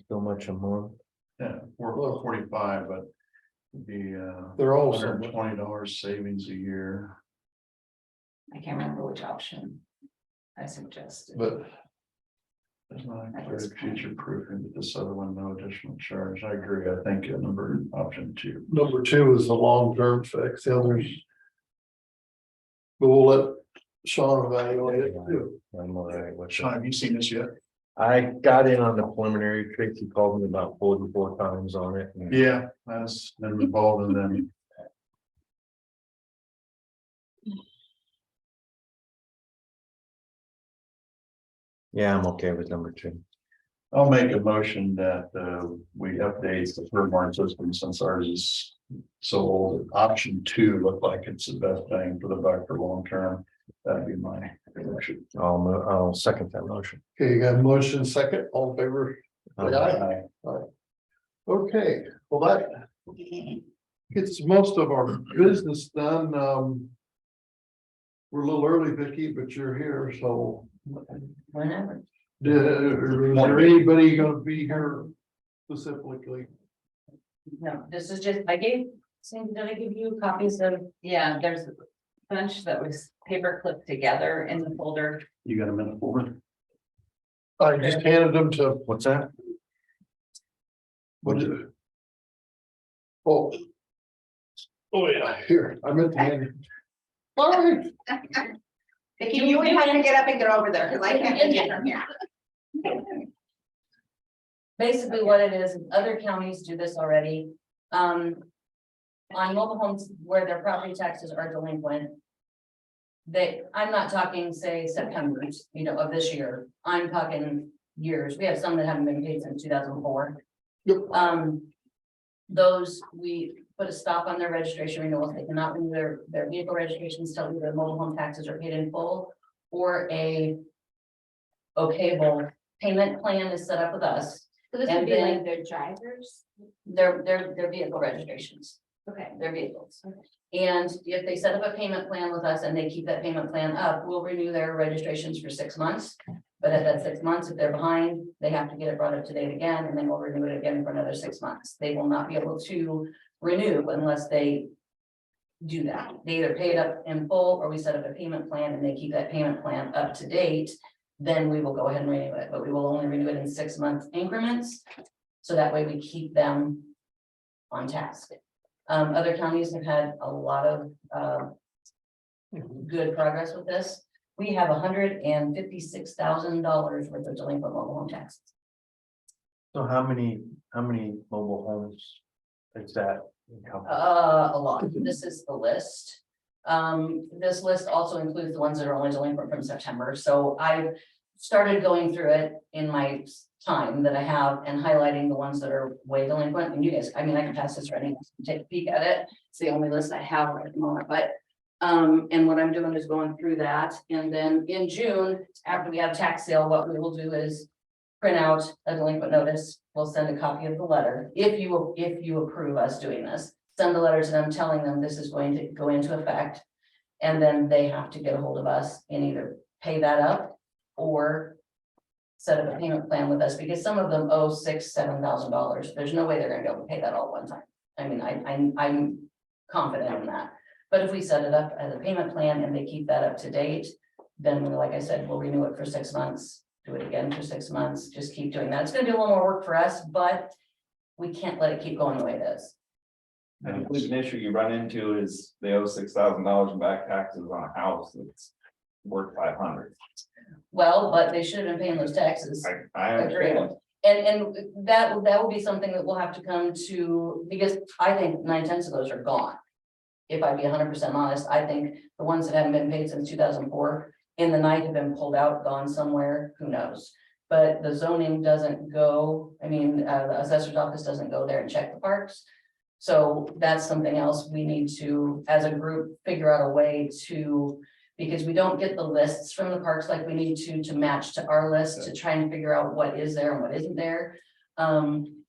So much a month. Yeah, we're 45, but the They're all $120 savings a year. I can't remember which option I suggested. But There's not included future proofing, but this other one, no additional charge. I agree. I think number option 2. number 2 is the long-term fix, the others. But we'll let Sean evaluate it too. I'm all right with Sean, that. have you seen this yet? I got in on the preliminary. Tracy called me about 44 times on it. and- Yeah, that's been involved in them. Yeah, I'm okay with number 2. I'll make a motion that we update the Permark system since ours is so old. Option 2 looked like it's the best thing for the buck for long term. That'd be my motion. I'll second that motion. Okay, you got a motion second, all in favor? Say aye. Okay, well, that gets most of our business done. We're a little early, Vicky, but you're here, so. Whenever. Is there anybody gonna be here specifically? No, this is just, I gave, did I give you copies of? Yeah, there's a bunch that was paper clipped together in the folder. You got a minute for it? I just handed them to, What's that? what is it? Oh. Oh, yeah, here, I meant to hand it. All right, Vicky, you would have to get up and get over there, because I can't get from here. Basically what it is, other counties do this already. On mobile homes where their property taxes are delinquent. I'm not talking, say, September, of this year, I'm talking years, we have some that haven't been paid since 2004. Yep. Those, we put a stop on their registration renewals, they cannot renew their vehicle registrations till either mobile home taxes are paid in full. Or a okayable payment plan is set up with us. So this And would be then- like their drivers? Their vehicle registrations, Okay. their vehicles. And if they set up a payment plan with us and they keep that payment plan up, we'll renew their registrations for 6 months. But at that 6 months, if they're behind, they have to get it brought up to date again, and then we'll renew it again for another 6 months. They will not be able to renew unless they do that. They either pay it up in full or we set up a payment plan and they keep that payment plan up to date. Then we will go ahead and renew it, but we will only renew it in 6 month increments. So that way we keep them on task. Other counties have had a lot of good progress with this. We have $156,000 worth of delinquent mobile home taxes. So how many mobile homes is that? A lot. This is the list. This list also includes the ones that are only delinquent from September. So I've started going through it in my time that I have and highlighting the ones that are way delinquent. And you guys, I mean, I can pass this right now, take a peek at it. It's the only list I have right at the moment, but and what I'm doing is going through that. And then in June, after we have tax sale, what we will do is print out a delinquent notice. We'll send a copy of the letter. If you approve us doing this, send the letter to them telling them this is going to go into effect. And then they have to get a hold of us and either pay that up or set up a payment plan with us, because some of them owe $6,000-7,000. There's no way they're gonna be able to pay that all at one time. I mean, I'm confident in that. But if we set it up as a payment plan and they keep that up to date, then like I said, we'll renew it for 6 months, do it again for 6 months, just keep doing that. It's gonna be a little more work for us, but we can't let it keep going the way it is. And the conclusion issue you run into is they owe $6,000 in back taxes on a house that's worth 500. Well, but they should have been paying those taxes. I understand. And that will be something that we'll have to come to, because I think 9/10 of those are gone. If I be 100% honest, I think the ones that haven't been paid since 2004 in the night have been pulled out, gone somewhere, who knows? But the zoning doesn't go, the assessor's office doesn't go there and check the parks. So that's something else we need to, as a group, figure out a way to, because we don't get the lists from the parks like we need to match to our list to try and figure out what is there and what isn't there.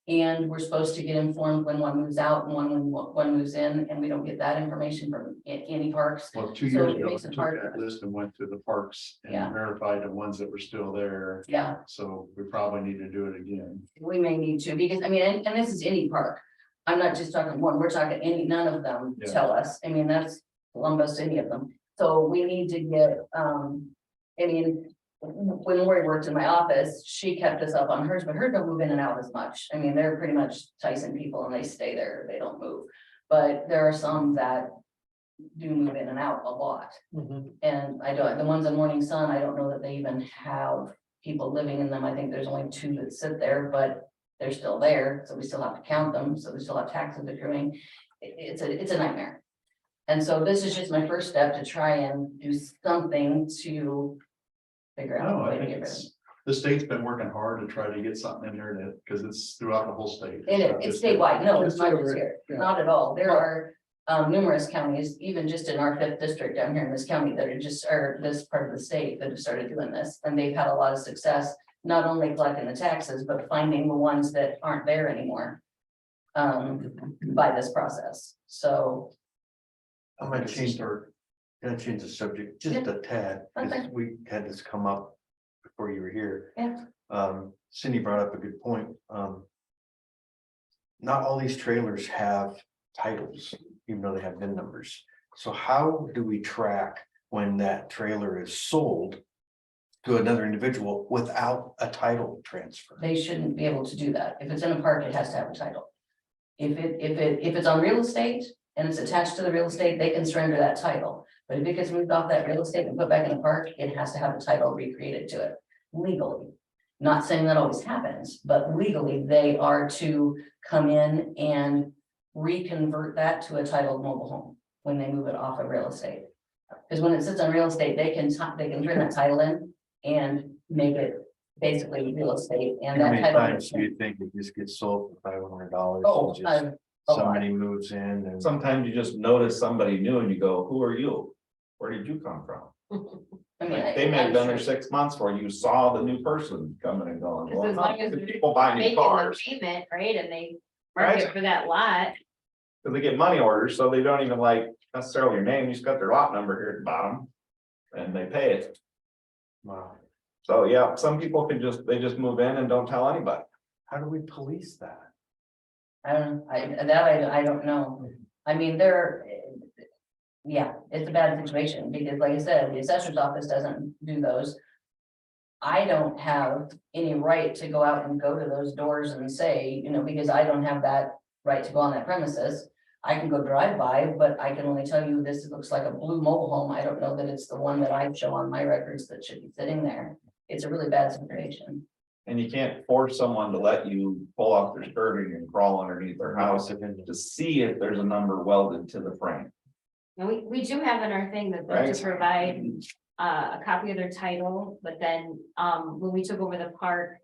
And we're supposed to get informed when one moves out and when one moves in, and we don't get that information from any parks. Well, 2 So years it ago, I makes it took hard. that list and went to the parks Yeah. and verified the ones that were still there. Yeah, So we probably need to do it again. we may need to, because and this is any park. I'm not just talking one, we're talking none of them Yeah. tell us. That's Columbus, any of them. So we need to get, when Lori worked in my office, she kept us up on hers, but hers don't move in and out as much. They're pretty much Tyson people and they stay there, they don't move. But there are some that do move in and out a lot. And the ones in Morning Sun, I don't know that they even have people living in them. I think there's only 2 that sit there, but they're still there, so we still have to count them, so we still have taxes accruing. It's a nightmare. And so this is just my first step to try and do something to figure out. No, a way I to think get rid of it's, the state's been working hard to try to get something in there because it's throughout the whole state. it. It's statewide, no, it's not just here, Yeah. not at all. There are numerous counties, even just in our 5th district down here in this county that are just, or this part of the state that have started doing this. And they've had a lot of success, not only collecting the taxes, but finding the ones that aren't there anymore. By this process, so. I'm gonna change the subject just a tad, because Okay. we had this come up before you were here. Yeah. Cindy brought up a good point. Not all these trailers have titles, even though they have VIN numbers. So how do we track when that trailer is sold to another individual without a title transfer? They shouldn't be able to do that. If it's in a park, it has to have a title. If it's on real estate and it's attached to the real estate, they can surrender that title. But if it gets moved off that real estate and put back in the park, it has to have a title recreated to it legally. Not saying that always happens, but legally they are to come in and reconvert that to a titled mobile home when they move it off of real estate. Because when it sits on real estate, they can turn that title in and make it basically real estate and How that many title. times do you think it just gets sold for $500? Oh, Just a lot. somebody moves in and Sometimes you just notice somebody new and you go, who are you? Where did you come from? I mean, Like, they may have I'm been there sure- 6 months where you saw the new person coming and going. Because Well, as long as the they're people buy new making the cars, payment, right, and they mark Right. it for that lot. because they get money orders, so they don't even like necessarily your name, you just got their lot number here at the bottom. And they pay it. wow, So yeah, some people can just, they just move in and don't tell anybody. how do we police that? I don't, I don't know. I mean, yeah, it's a bad situation because like I said, the assessor's office doesn't do those. I don't have any right to go out and go to those doors and say, because I don't have that right to go on that premises. I can go drive by, but I can only tell you this looks like a blue mobile home. I don't know that it's the one that I show on my records that should be sitting there. It's a really bad situation. And you can't force someone to let you pull off their skirting and crawl underneath their house to see if there's a number welded to the frame. And we do have in our thing that they're Right. to provide a copy of their title, but then when we took over the park,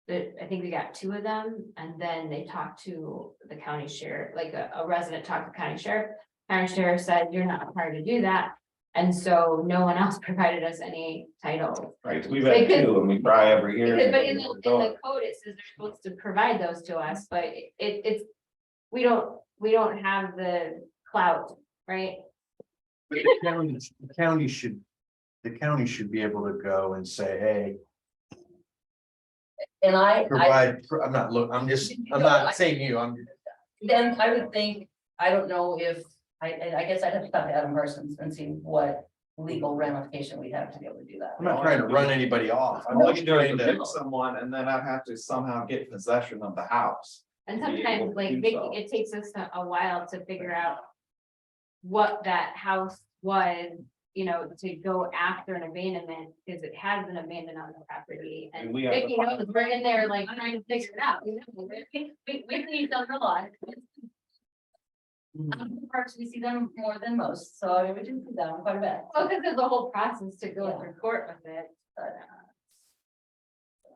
I think we got 2 of them, and then they talked to the county sheriff, like a resident talked to county sheriff. County sheriff said, you're not required to do that, and so no one else provided us any title. Right, we've had 2 and we try every year. But in the code, it says they're supposed to provide those to us, but it's, we don't have the clout, right? But the county should be able to go and say, hey, And I'm not saying you, then I would think, I don't know if, I guess I'd have to talk to Adam Parsons and see what legal ramification we'd have to be able to do that. I'm not trying to run anybody off. I'm All just you do is trying to, evict someone and then I'd have to somehow get possession of the house. And Be able sometimes to like do Vicky, so. it takes us a while to figure out what that house was, to go after an abandonment, because it has been abandoned on the property. And And we have to Vicky knows we're in there like trying to figure it out. We need them a lot. Parks, we see them more than most, so I mean, we do see them quite a bit. Well, because there's a whole process to go Yeah. through court with it. But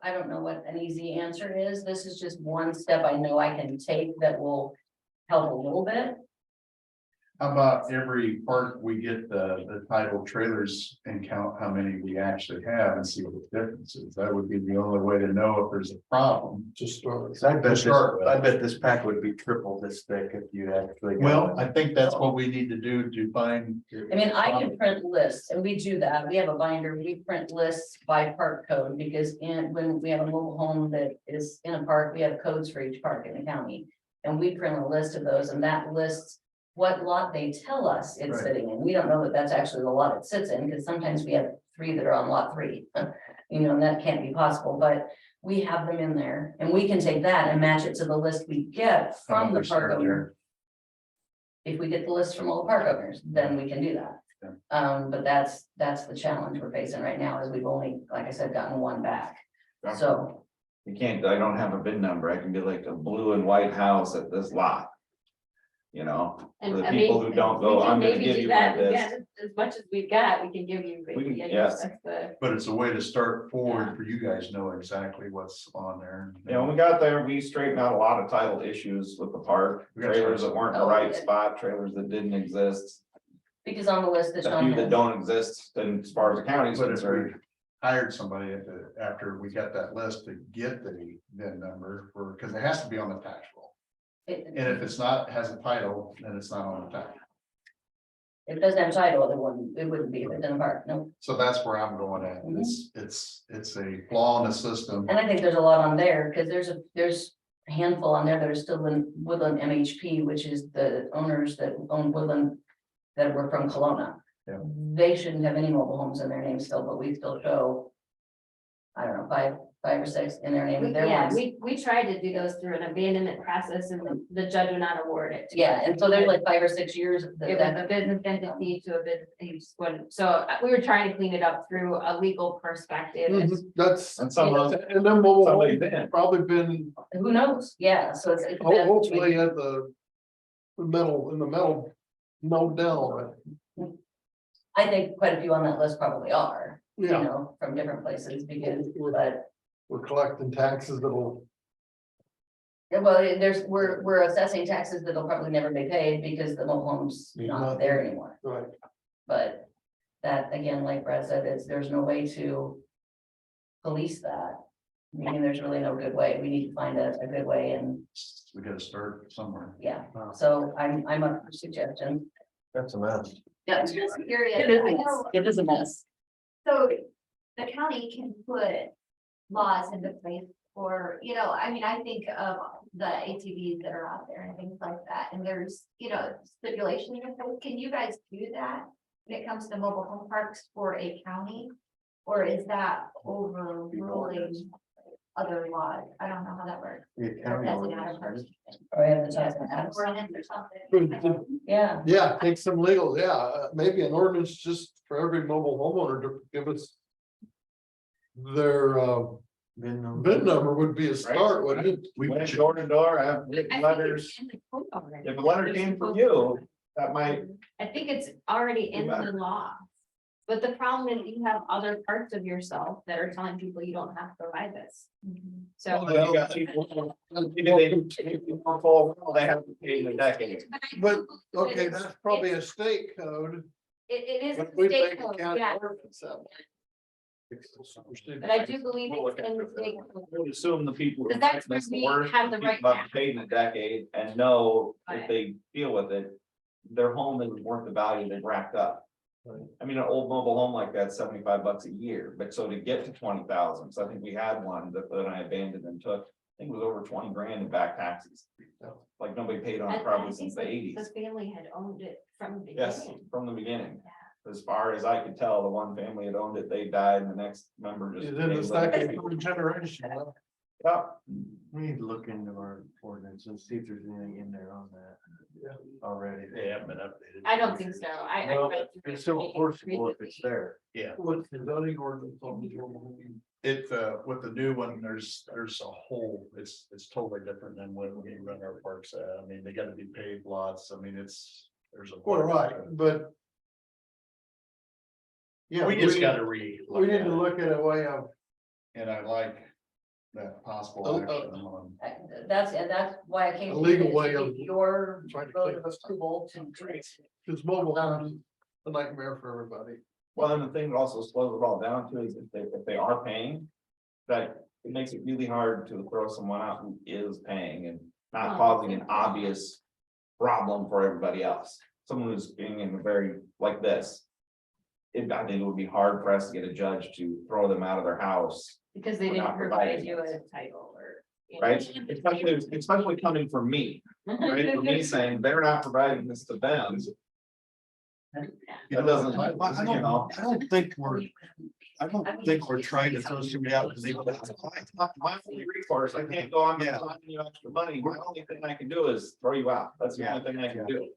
I don't know what an easy answer is. This is just one step I know I can take that will help a little bit. How about every park we get the title trailers and count how many we actually have and see what the difference is. That would be the only way to know if there's a problem. Just start. I bet this pack would be triple this thick if you actually. Well, I think that's what we need to do to find. I mean, I can print lists and we do that. We have a binder, we print lists by park code because when we have a mobile home that is in a park, we have codes for each park in the county. And we print a list of those and that lists what lot they tell us it's Right. sitting in. We don't know that that's actually the lot it sits in because sometimes we have 3 that are on lot 3. And that can't be possible, but we have them in there and we can take that and match it to the list we get from the park owner. If we get the list from all the park owners, then we can do that. But that's the challenge we're facing right now is we've only, like I said, gotten 1 back. Yeah. So, You can't, I don't have a VIN number. I can be like a blue and white house at this lot. You know, for And the I people mean, who don't we go, can I'm gonna maybe give do you that my this. again, as much as we've got, we can give you. We can- yeah, yes. that's the- But it's a way to start Yeah. forward for you guys to know exactly what's on there. You know, when we got there, we straightened out a lot of title issues with the park, We got trailers you. that weren't in the Oh, right yeah. spot, trailers that didn't exist. Because on the list that A Sean few that has. don't exist, and as far as the county's But if we concerned, hired somebody after we got that list to get the VIN number for, because it has to be on the tax roll. And if it's not, has a title, then it's not on the tax. If it doesn't have title, it wouldn't be within the park, no. So that's where I'm going at. It's a flaw in the system. And I think there's a lot on there, because there's a handful on there that are still in Woodland MHP, which is the owners that own Woodland. That were from Kelowna. Yeah. They shouldn't have any mobile homes in their name still, but we still show. I don't know, five or six in their name, their Yeah, ones. we tried to do those through an abandonment process and the judge would not award it. to Yeah, us. and so there's like 5 or 6 years. It was a business entity to a business, so we were trying to clean it up through a legal perspective. That's, and some of them, and then mobile somebody homes been. probably been, Who knows? Yeah, so it's. hopefully at the metal, no down, I think quite a few on that list probably are, you yeah, know, from different places because, but, we're collecting taxes that'll, yeah, well, we're assessing taxes that'll probably never be paid because the mobile home's not there anymore. right, But that, again, like Brad said, there's no way to police that. I mean, there's really no good way. We need to find a good way and, We gotta start somewhere. yeah, so I'm up for suggestions. That's a mess. Yeah, I'm just curious. It is a I mess. know- It is a mess. So the county can put laws into place for, you know, I mean, I think of the ATVs that are out there and things like that. And there's, you know, stipulations. in place. Can you guys do that when it comes to mobile home parks for a county? Or is that overruling other laws? I don't know how that works. Or does it matter first? Or advertisement. Ordinance or something. Yeah, yeah, take some legal, maybe an ordinance just for every mobile homeowner to give us. Their VIN number would be a start, wouldn't it? We went door to door, I have written letters, if a letter came from you, that might, I think it's already in the better. law. But the problem is you have other parts of yourself that are telling people you don't have to provide this. So. well, you got people, they have to pay in a decade. But, okay, that's probably a state code. It is a But we state make a code, county yeah, ordinance that way. but I do believe it's in the state code. I would assume the people. But that's where we have the right People have paid in a decade and know if they deal with it, their home isn't worth the value they've racked up. I mean, an old mobile home like that's $75 a year, but so to get to 20,000, so I think we had one that then I abandoned and took, I think it was over 20 grand in back taxes. Like nobody paid on And it I probably think since the the 80s. family had owned it from the Yes, beginning. from the beginning. As far as I could tell, the one family had owned it, they died, and the next member just. Is in the second generation. huh? Yeah, We need to look into our ordinance and see if there's anything in there on that. Already. They haven't been updated. I don't think so. I Well, read through it's still it enforceable if it's recently. there. Yeah, What's the zoning ordinance on the mobile home? it, with the new one, there's a whole, it's totally different than when we run our parks. I mean, they gotta be paved lots. I mean, there's a. Well, right, but. Yeah, We just gotta read. We need to look at a way of, And I like that possible action on. that's why I came. A to legal you, way to of get your trying to vote clean of this up. approval to cause mobile homes, a nightmare for everybody. well, and the thing that also slows it all down to is if they are paying. That it makes it really hard to throw someone out who is paying and not Oh, causing an yeah. obvious. Problem for everybody else, someone who's being in a very like this. I think it would be hard for us to get a judge to throw them out of their house, Because they We're didn't not provide providing you this. a title or. you know. right? Especially coming from me, right? For me saying they're not providing this to them. That doesn't, you know. I don't think we're trying to throw somebody out because they. It's not my only recourse. I can't go, I'm Yeah. not giving you extra money. My only thing I can do is throw you out. That's the only thing I can do.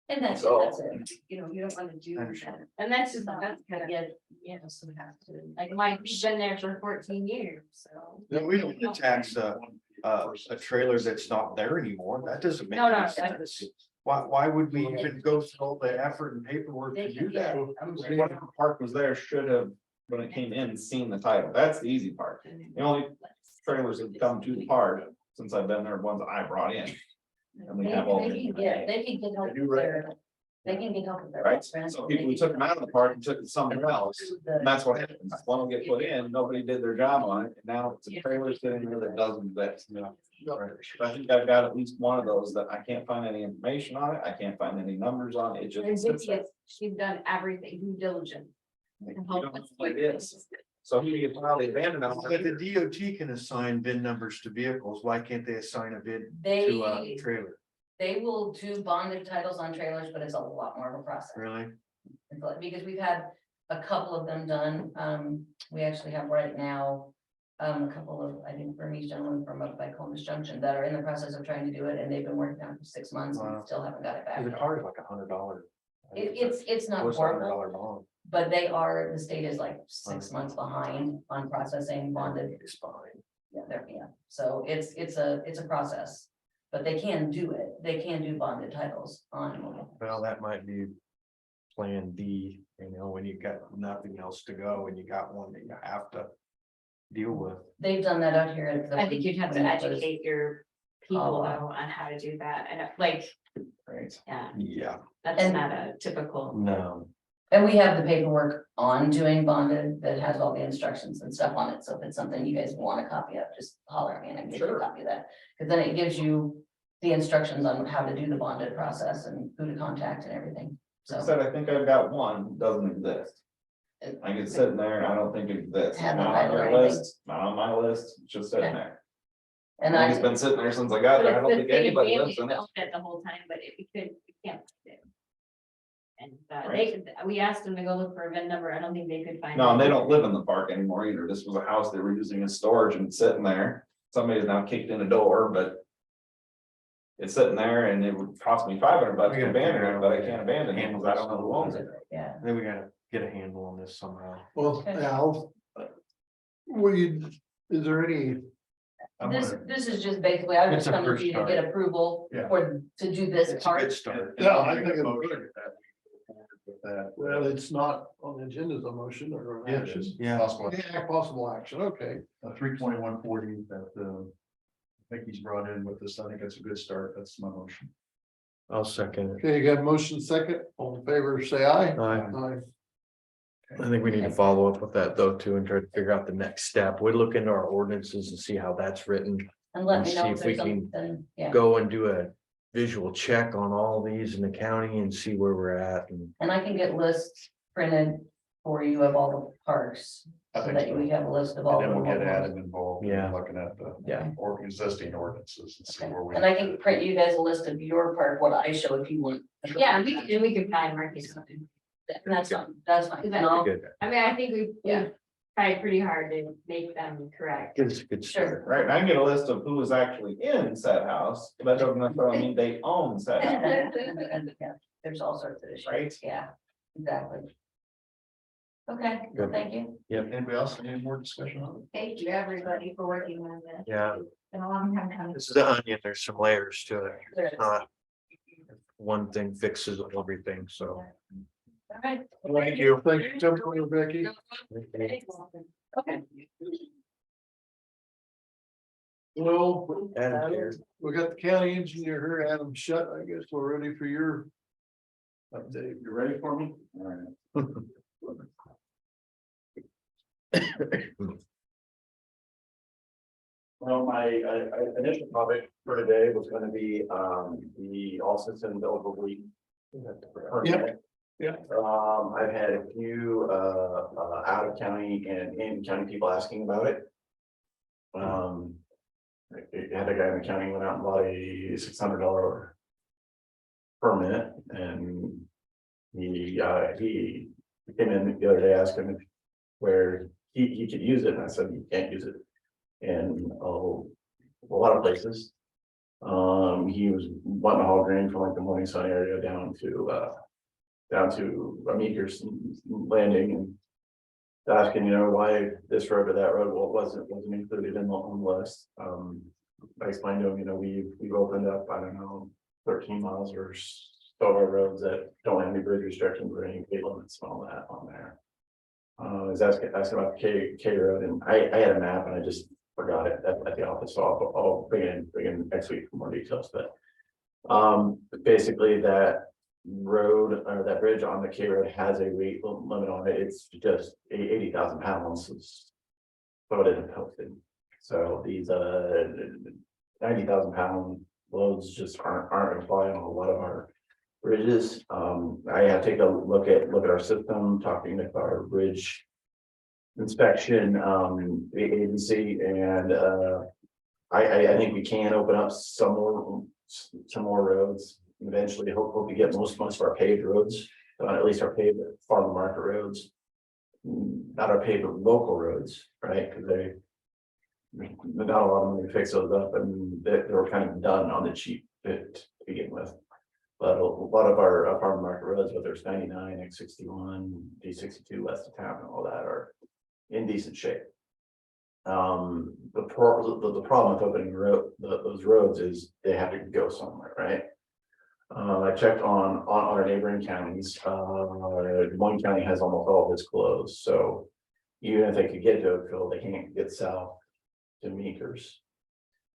And that's So- it, you know, you don't want to do that. And that's just, that's kind of, you know, so we have to, like Mike's been there for 14 years, so. Then we don't tax, a trailer that's not there anymore, that doesn't make No, no, any that- sense. Why would we even go through all the effort and paperwork They to can do get, that? I'm Whatever park was there should have, when it came in, seen the title. That's the easy part. The only trailers that come to the park since I've been there, ones that I brought in. And we have all. They can get help with their, they can get help with their. Right, so people who took them out of the park and took it somewhere else, and that's what happens, one will get put in, nobody did their job on it, and now it's a trailer sitting there that doesn't exist. I think I've got at least one of those that I can't find any information on it, I can't find any numbers on it, it And just sits Vicky, there. she's done everything due diligent. You don't know what it is. So he gets probably abandoned. But the DOT can assign VIN numbers to vehicles, why can't they assign a VIN to a They, trailer? they will do bonded titles on trailers, but it's a lot more of a process. Really? Because we've had a couple of them done, we actually have right now. A couple of, I think, Burmese gentlemen from up by Columbus Junction that are in the process of trying to do it, and they've been working on it for 6 months and Wow. still haven't got it back. The car is like $100. It's not What's horrible, $100 bond? but the state is like 6 months behind on processing bonded. It's fine. Yeah, so it's a process, but they can do it, they can do bonded titles on. Well, that might be plan D, when you got nothing else to go and you got one that you have to deal with. They've done that out here at the. I think you'd have to when it was- educate your people Oh, though wow. on how to do that, and like, Right. yeah, Yeah. that's And- not a typical. No. And we have the paperwork on doing bonded that has all the instructions and stuff on it, so if it's something you guys want a copy of, just holler at me and I can get you a Sure. copy of that. Cause then it gives you the instructions on how to do the bonded process and who to contact and everything, I so. said, I think I've got one, doesn't exist. I can sit in there, I don't think it exists, Have the not on title or your anything. list, not on my list, it's just sitting Okay. there. And I I, think it's been sitting there since I got But there, I it's don't the think same anybody family lives in that it. owned it the whole time, but we can't. find it. And Right. we asked them to go look for a VIN number, I don't think they could find. No, and it. they don't live in the park anymore either, this was a house they were using as storage and it's sitting there, somebody's now kicked in a door, but. It's sitting there and it would cost me $500 to abandon it, but I can't abandon it because I don't know who owns it. yeah, Then we gotta get a handle on this somehow. Well, Okay. Al. Is there any, this is just basically, I was It's just a coming first to you to start. get approval Yeah. to do this It's a good part. start. Yeah, I think it's Motion that we forward with that. well, it's not on the agenda as a motion or an Yeah, action. just Yeah. possible, Yeah, possible action, okay. 32140 that, I think he's brought in with this, I think that's a good start, that's my motion. I'll second it. Okay, you got a motion second, all in favor, say aye. I Aye. think we need to follow up with that though too and try to figure out the next step. We look into our ordinances and see how that's written. And let and me know see if if we there's can something, yeah, Go and do a visual check on all these in the county and see where we're at and. and I can get lists printed for you of all the parks. I So think that so. we have a list of And all. then the we'll get mobile homes. Adam involved. in Yeah. Looking at the. Yeah. Or existing ordinances and see Okay. where we. And I can print you guys a list of your part, what I show if you want. Yeah, and we can find market something. That's fine, that's fine. Is And that I'll- Good. I mean, I think we Yeah. tried pretty hard to make them correct. Gives us a good Sure. start. Right, and I can get a list of who is actually in said house, but that doesn't necessarily mean they own said house. Yeah, there's all sorts of issues. Right. Yeah, exactly. Okay, Good. thank you. Anybody else, any more discussion on it? Thank you, everybody, for working on this. Yeah, It's been a long time coming. this is the onion. There's some layers to it. There It's is. not. One thing fixes everything, so. All right. Thank you. Thank you, Timothy, Becky. Okay. Well, Adam here. we got the county engineer here, Adam Shutt, I guess we're ready for your update. You ready for me? All right. Well, my initial topic for today was gonna be the all systems over week. Yep. Yeah. I've had a few out of county and in county people asking about it. I had a guy in the county went out and bought a $600 permit and he came in the other day asking if where he could use it and I said, you can't use it. And a lot of places. He was wanting to haul grain from like the Morning Sun area down to Meeker's Landing and asking, why this road or that road, well, it wasn't included in the list. I explained to him, we've opened up, I don't know, 13 miles or so of our roads that don't have any bridge restrictions or any weight limits and all that on there. I was asking about the K road, and I had a map and I just forgot it at the office, so I'll bring in next week for more details, but. Basically that road or that bridge on the K road has a weight limit on it. It's just 80,000 pounds. It's what it had posted. So these 90,000 pound loads just aren't gonna fly on a lot of our bridges. I have to take a look at our system, talking with our bridge inspection agency, and I think we can open up some more roads. Eventually, hope we get most of our paved roads, at least our paved farm market roads. Not our paved local roads, right? Because not a lot of money to fix those up, and they were kind of done on the cheap to begin with. But a lot of our farm market roads, whether it's 99, X61, D62 west of town, and all that, are in decent shape. The problem with opening those roads is they have to go somewhere, right? I checked on our neighboring counties. One county has almost all of its closed, so even if they could get to Oakville, they can't get south to Meekers.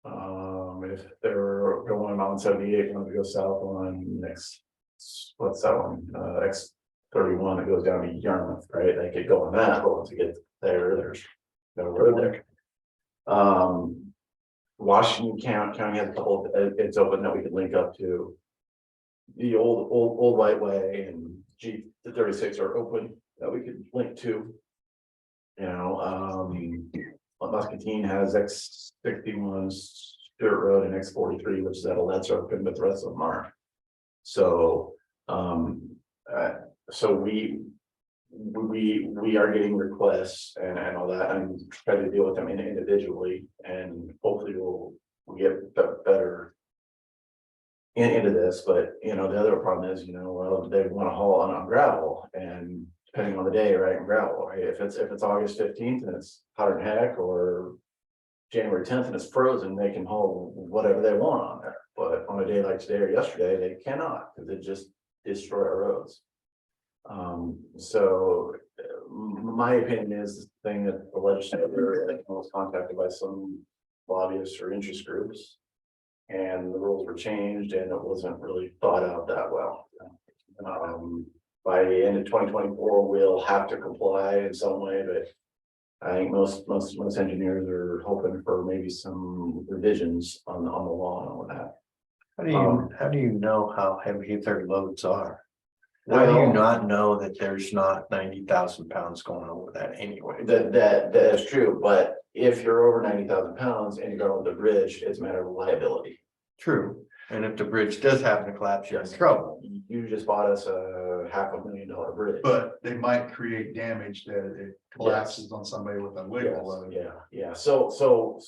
If they're going on 78, want to go south on what's that one? X31 that goes down to Yarmouth, right? They could go on that, but once you get there, there's no road there. Washington County has a couple of, it's open that we could link up to. The old White Way and the 36 are open that we could link to. Muscatine has X61 Stewart Road and X43, which is at a Let's open, but the rest of them aren't. So we are getting requests and all that, and try to deal with them individually, and hopefully we'll get better into this. But the other problem is, well, they want to haul on gravel, and depending on the day, right, gravel, right? If it's August 15th and it's hotter than heck, or January 10th and it's frozen, they can haul whatever they want on there. But on a day like today or yesterday, they cannot, because it just destroy our roads. So my opinion is the thing that the legislature was contacted by some lobbyists or interest groups, and the rules were changed, and it wasn't really thought out that well. By the end of 2024, we'll have to comply in some way, but I think most engineers are hoping for maybe some revisions on the law and all of that. How do you know how heavy their loads are? How do you not know that there's not 90,000 pounds going over that anyway? That is true, but if you're over 90,000 pounds and you're going over the bridge, it's a matter of liability. True, and if the bridge does happen to collapse, you're in trouble. You just bought us a $500,000 bridge. But they might create damage that it collapses on somebody with a wiggle load. Yeah. So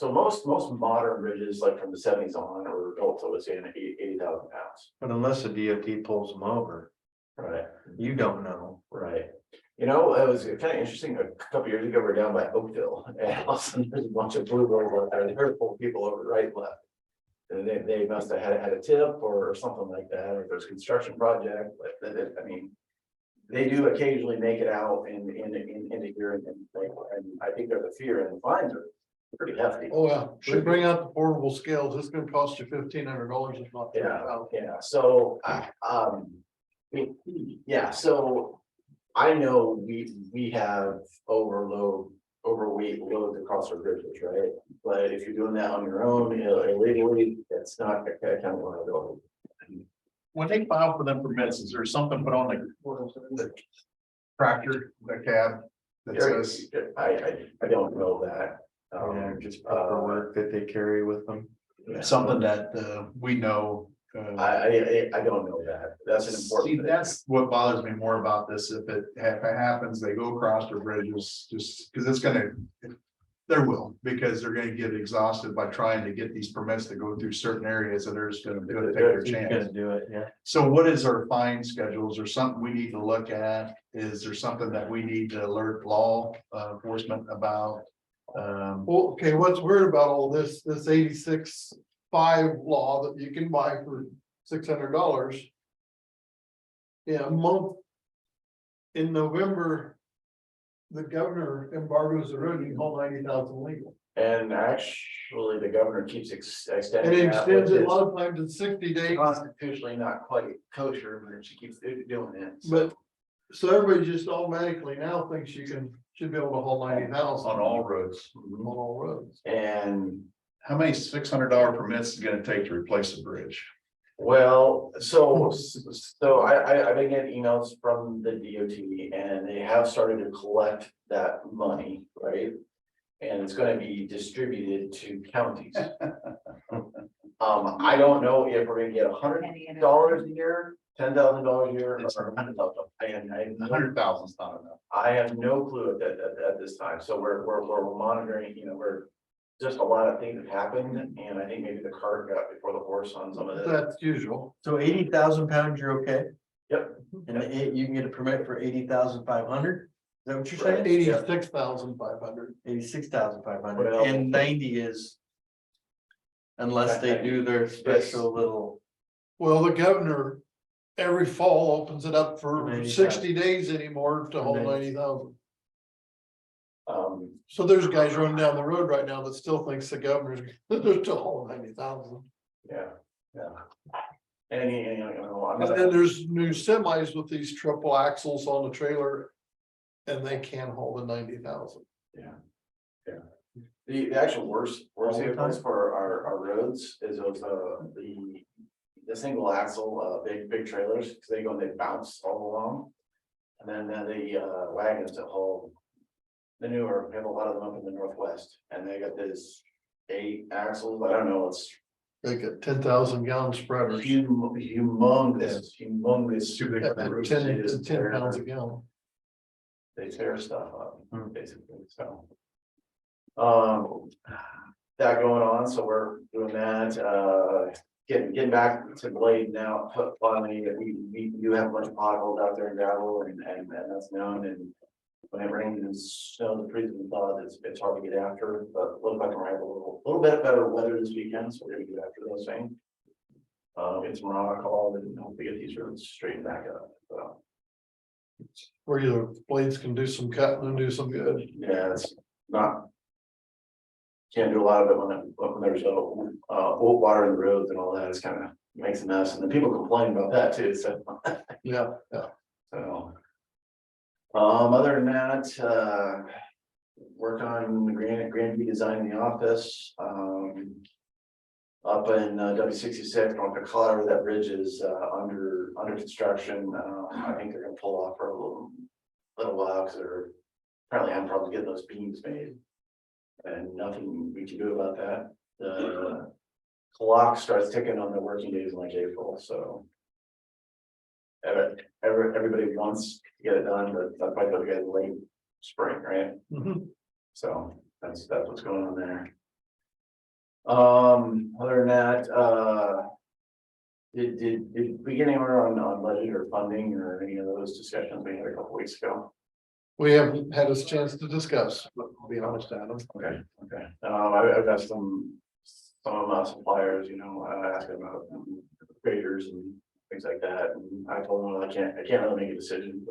most modern bridges, like from the 70s on, or built to within 80,000 pounds. But unless the DOT pulls them over, Right. you don't know. Right. It was kind of interesting. A couple years ago, we were down by Oakville, and all of a sudden there's a bunch of blue rolls out there. They heard pull people over right and left. And they must have had a tip or something like that, or there's a construction project. But they do occasionally make it out into here, and I think there's a fear, and the fines are pretty hefty. Oh, yeah, should bring out the portable scales. It's gonna cost you $1,500 if not. Yeah. So so I know we have overweight loads across our bridges, right? But if you're doing that on your own illegally, it's not a county liability. When they file for them permits, is there something put on the tractor, the cab that says? I don't know that. Just paperwork that they carry with them. Something that we know. I don't know that. That's an important See, thing. that's what bothers me more about this. If it happens, they go across their bridges, just because it's gonna. There will, because they're gonna get exhausted by trying to get these permits to go through certain areas, and they're just gonna take their chance. Gonna do it, yeah. So what is our fine schedules, or something we need to look at? Is there something that we need to alert law enforcement about? Well, okay, what's weird about all this 86.5 law that you can buy for $600. Yeah, a month. In November. The governor embargoes the road, you can haul 90,000 legal. And actually, the governor keeps And extending he that, extends which it a is lot of times in 60 days, constitutionally not quite kosher, but she keeps doing it. but. So everybody just automatically now thinks should be able to haul 90,000 On all roads. on all roads. And How many $600 permits is it gonna take to replace a bridge? well, so I've been getting emails from the DOT and they have started to collect that money, right? And it's gonna be distributed to counties. I don't know if we're gonna get $100 a year, $10,000 a year, or $100,000. $100,000 is not enough. I have no clue at this time, so we're monitoring, we're. Just a lot of things have happened, and I think maybe the cart got before the horse on some of this. That's usual. So 80,000 pounds, you're okay? Yep. And you can get a permit for 80,500? Is that what you're saying? 86,500. 86,500, Well- and 90 is. Unless they do their special little, Well, the governor, every fall opens it up for 90,000. 60 days anymore to haul 90,000. 90,000. Um, So there's guys running down the road right now that still thinks the governor's, they're still hauling 90,000. yeah. And, I'm And then not, there's new semis with these triple axles on the trailer. And they can haul the 90,000. the actual worst vehicles for our roads is those, the single axle, big trailers, because they go and they bounce all along. And then the wagons that haul the newer, we have a lot of them up in the northwest, and they got this 8 axles, I don't know, it's They got 10,000 gallon spreaders. humongous. Too big for the At road. 10 pounds a gallon. They tear stuff up, basically, so. That going on, so we're doing that, getting back to Blade now, finally, we do have a bunch of potholes out there in gravel and that's known, and. When it rains and snows, the freezing thaws, it's hard to get after, but look like we're having a little bit better weather this weekend, so we're gonna get after those things. Get some rock called and hopefully get these roads straightened back up, so. Where your blades can do some cutting and do some good. Yeah, it's not. Can't do a lot of it when there's old water in the roads and all that, it's kind of makes a mess, and then people complain about that too, so. Yeah. So. Other than that, work on the Grand design in the office, up in W66, North Dakota, that bridge is under construction. I think they're gonna pull off for a little while, because they're apparently having problems getting those beams made. And nothing we can do about that. The clock starts ticking on the working days in like April, so. Everybody wants to get it done, but that's why they'll get late spring, right? Mhm. So that's what's going on there. Other than that, did we get anywhere on budget or funding or any of those discussions we had a couple weeks ago? We haven't had a chance to discuss, but I'll be honest, Adam. Okay. I've got some of my suppliers, asking about graders and things like that, and I told them I can't really make a decision.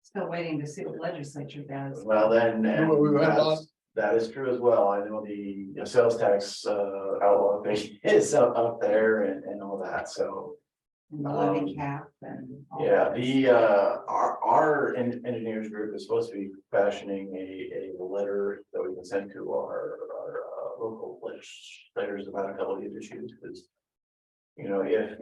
Still waiting to see what legislature does. Well, then, Remember we went on- that is true as well. I know the sales tax outlaw thing is up there and all that, so. And the levy cap and. all Yeah, that. our engineers group is supposed to be fashioning a letter that we can send to our local legislators about a couple of these issues, because. If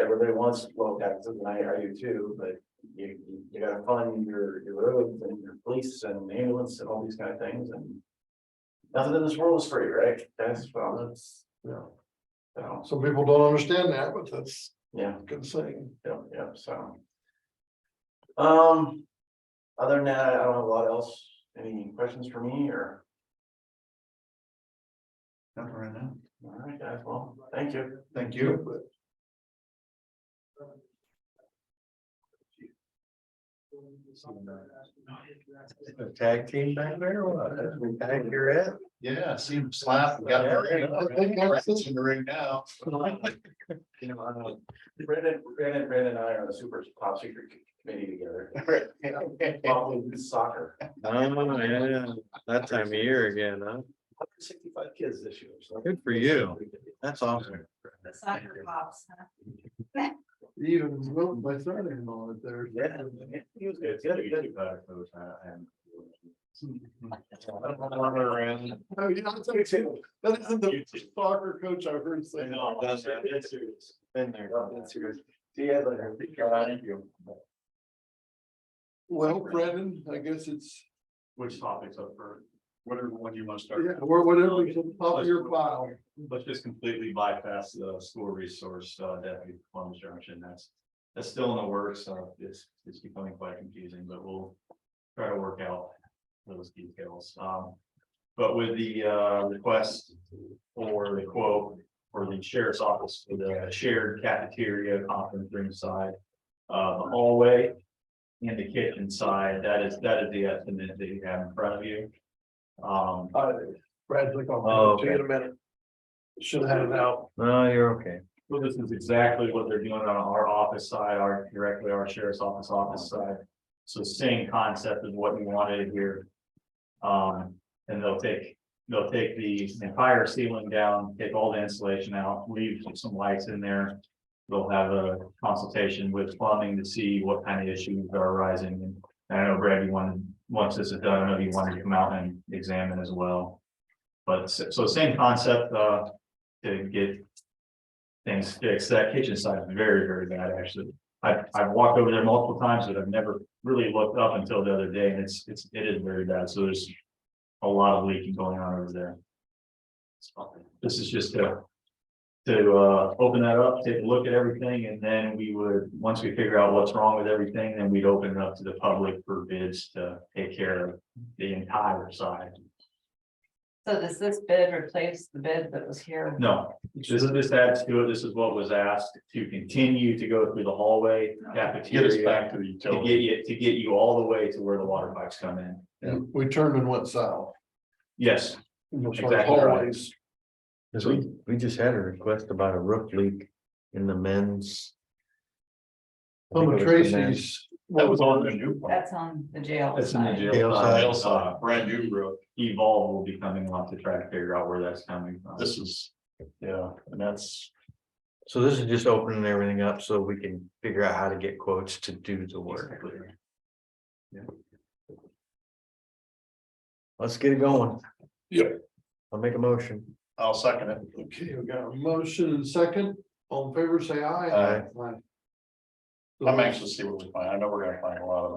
everybody wants low taxes, and I do too, but you gotta fund your roads and your police and ambulance and all these kind of things, and. Nothing in this world is free, right? That's Yeah. so, Some people don't understand that, but that's yeah. a good saying. Yeah, so. Other than that, I don't have a lot else. Any questions for me or? Nothing right now. All right, guys, well, thank you. Thank you. But Tag team back there, what? We tag your at? Yeah, see him slap, and got the ring. I think that's It's in the ring now. You know, Brandon and I are on the super top secret committee together. Probably soccer. Oh, yeah, that time of year again, huh? 165 kids this year. So. Good for you. That's awesome. The soccer pops, huh? Even wrote my son-in-law it there. Yeah, he was good. He had a good coach. And Oh, yeah, that's actually- that isn't the soccer coach I've heard say. no, that's right. It's serious. Been there. That's serious. See you later. Thank you. Well, Brendan, I guess it's, Which topics up for, whatever one you want to start? yeah, whatever's on top of your file. Let's just completely bypass the school resource, deputy performance junction. That's still in the works. It's becoming quite confusing, but we'll try to work out those details. But with the, request for the quote for the sheriff's office for the shared cafeteria conference room side, the hallway and the kitchen side, that is the estimate that you have in front of you. Bradley, Oh, I'll okay. see you in a minute. Should have had it out. No, you're okay. So this is exactly what they're doing on our office side, directly our sheriff's office side. So same concept of what you wanted here. And they'll take the entire ceiling down, take all the insulation out, leave some lights in there. They'll have a consultation with plumbing to see what kind of issues are arising. And I know Brad, once this is done, I know you wanted to come out and examine as well. But so same concept, to get things fixed. That kitchen side is very, very bad, actually. I've walked over there multiple times, but I've never really looked up until the other day, and it is very bad. So there's a lot of leaking going on over there. This is just to open that up, take a look at everything, and then we would, once we figure out what's wrong with everything, then we'd open it up to the public for bids to take care of the entire side. So does this bid replace the bid that was here? No, this adds to it. This is what was asked to continue to go through the hallway cafeteria. Get us back to the To utility. get you all the way to where the water pipes come in. And we turned and went south. Yes, Exactly. Exactly right. Hallways. Cause we just had a request about a roof leak in the men's. I think Some it of was the men's. Tracy's. That was on the new part. That's on the jail that's in the side. jail side. Jail side, brand new roof. Evolve will be coming on to try to figure out where that's coming from. This is, yeah, and that's, So this is just opening everything up so we can figure out how to get quotes to do the work. Exactly right. Let's get it going. Yep. I'll make a motion. I'll second it. Okay, we got a motion and second. All in favor, say aye. Aye. I'm anxious to see what we find. I know we're gonna find a lot of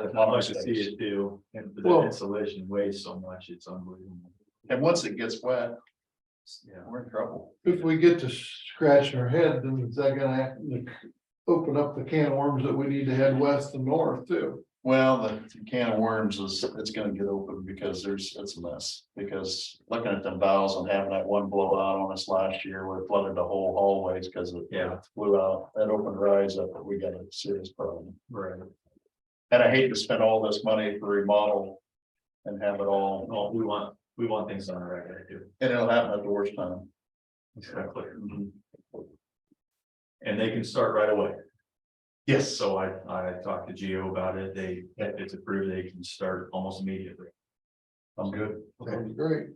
them. I'd like to see it too, and the Well- insulation weighs so much, it's unbelievable. And once it gets wet, Yeah, we're in trouble. If we get to scratching our head, then is that gonna have to open up the can of worms that we need to head west and north too? Well, the can of worms it's gonna get open because it's a mess. Because looking at the valves and having that one blowout on us last year, where it flooded the whole hallways because it flew out. That opened our eyes up that we got a serious problem. right. And I hate to spend all this money for remodel and have it all, Well, we want things done right, I do. and it'll happen at the worst time. Exactly. And they can start right away. Yes, So I talked to Gio about it. If it's approved, they can start almost immediately. I'm good. That'd be great.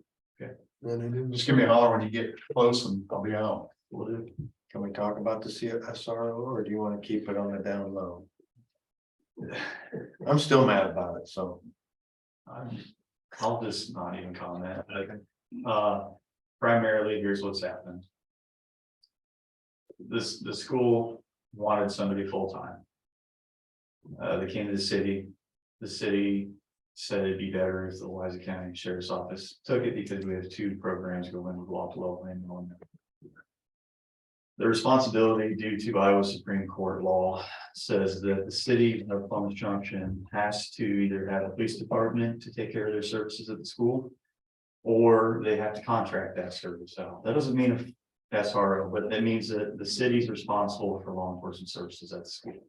Okay. Then it didn't. Just give me a holler when you get close and I'll be out. Will do. Can we talk about the SRO or do you want to keep it on the down low? I'm still mad about it, so. I'll just not even comment. Primarily, here's what's happened. The school wanted somebody full-time. They came to the city said it'd be better if the Louisa County Sheriff's Office took it because we have two programs going with Wapello and on. The responsibility due to Iowa Supreme Court law says that the city of Plymouth Junction has to either have a police department to take care of their services at the school, or they have to contract that service out. That doesn't mean if SRO, but that means that the city's responsible for law enforcement services at the school.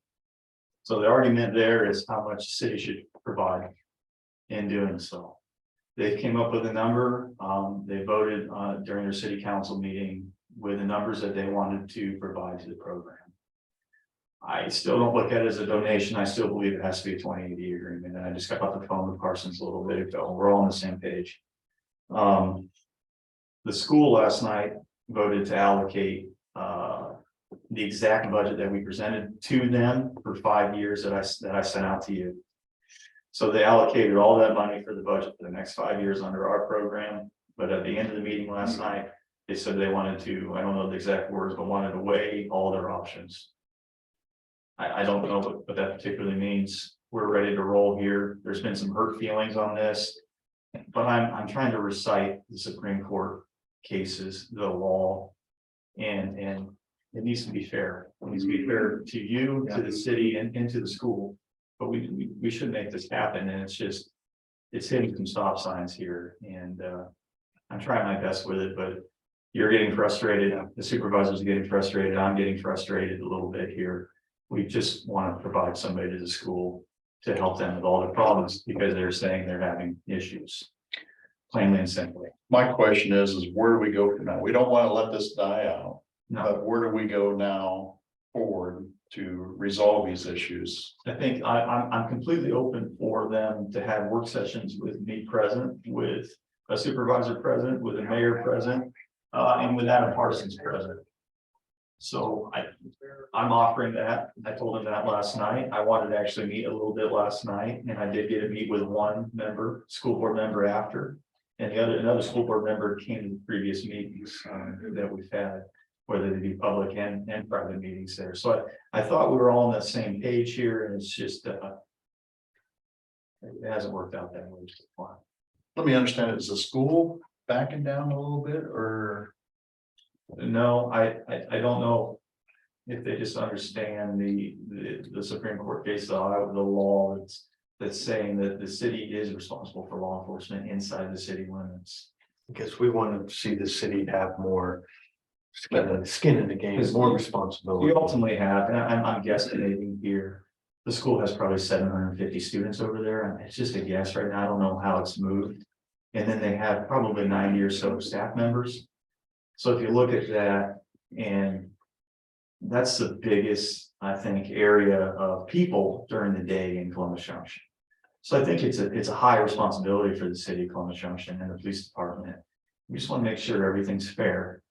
So the argument there is how much the city should provide in doing so. They came up with a number, they voted during their city council meeting with the numbers that they wanted to provide to the program. I still don't look at it as a donation. I still believe it has to be a 2080 agreement. And I just got off the phone with Parsons a little bit ago. We're all on the same page. The school last night voted to allocate the exact budget that we presented to them for 5 years that I sent out to you. So they allocated all that money for the budget for the next 5 years under our program. But at the end of the meeting last night, they said they wanted to, I don't know the exact words, but wanted to weigh all their options. I don't know what that particularly means. We're ready to roll here. There's been some hurt feelings on this. But I'm trying to recite the Supreme Court cases, the law, and it needs to be fair. It needs to be fair to you, to the city, and to the school. But we should make this happen, and it's hitting some stop signs here, and I'm trying my best with it, but you're getting frustrated, the supervisors are getting frustrated, I'm getting frustrated a little bit here. We just want to provide somebody to the school to help them with all the problems, because they're saying they're having issues. Plainly and simply. My question is where do we go from now? We don't want to let this die out, No, but where do we go now forward to resolve these issues? I think I'm completely open for them to have work sessions with me present, with a supervisor present, with a mayor present, and with Adam Parsons present. So I'm offering that. I told him that last night. I wanted to actually meet a little bit last night, and I did get to meet with one member, school board member after. And another school board member came to the previous meetings that we've had, whether they be public and private meetings there. So I thought we were all on the same page here, and it's just it hasn't worked out that way. Let me understand, is the school backing down a little bit, or? No, I don't know if they just understand the Supreme Court case, the law that's saying that the city is responsible for law enforcement inside the city limits. Because we want to see the city have more skin in the game, more responsibility. We ultimately have, and I'm guesstimating here, the school has probably 750 students over there, and it's just a guess right now. I don't know how it's moved. And then they have probably 90 or so staff members. So if you look at that, and that's the biggest, I think, area of people during the day in Columbus Junction. So I think it's a high responsibility for the city of Columbus Junction and the police department. We just want to make sure everything's fair.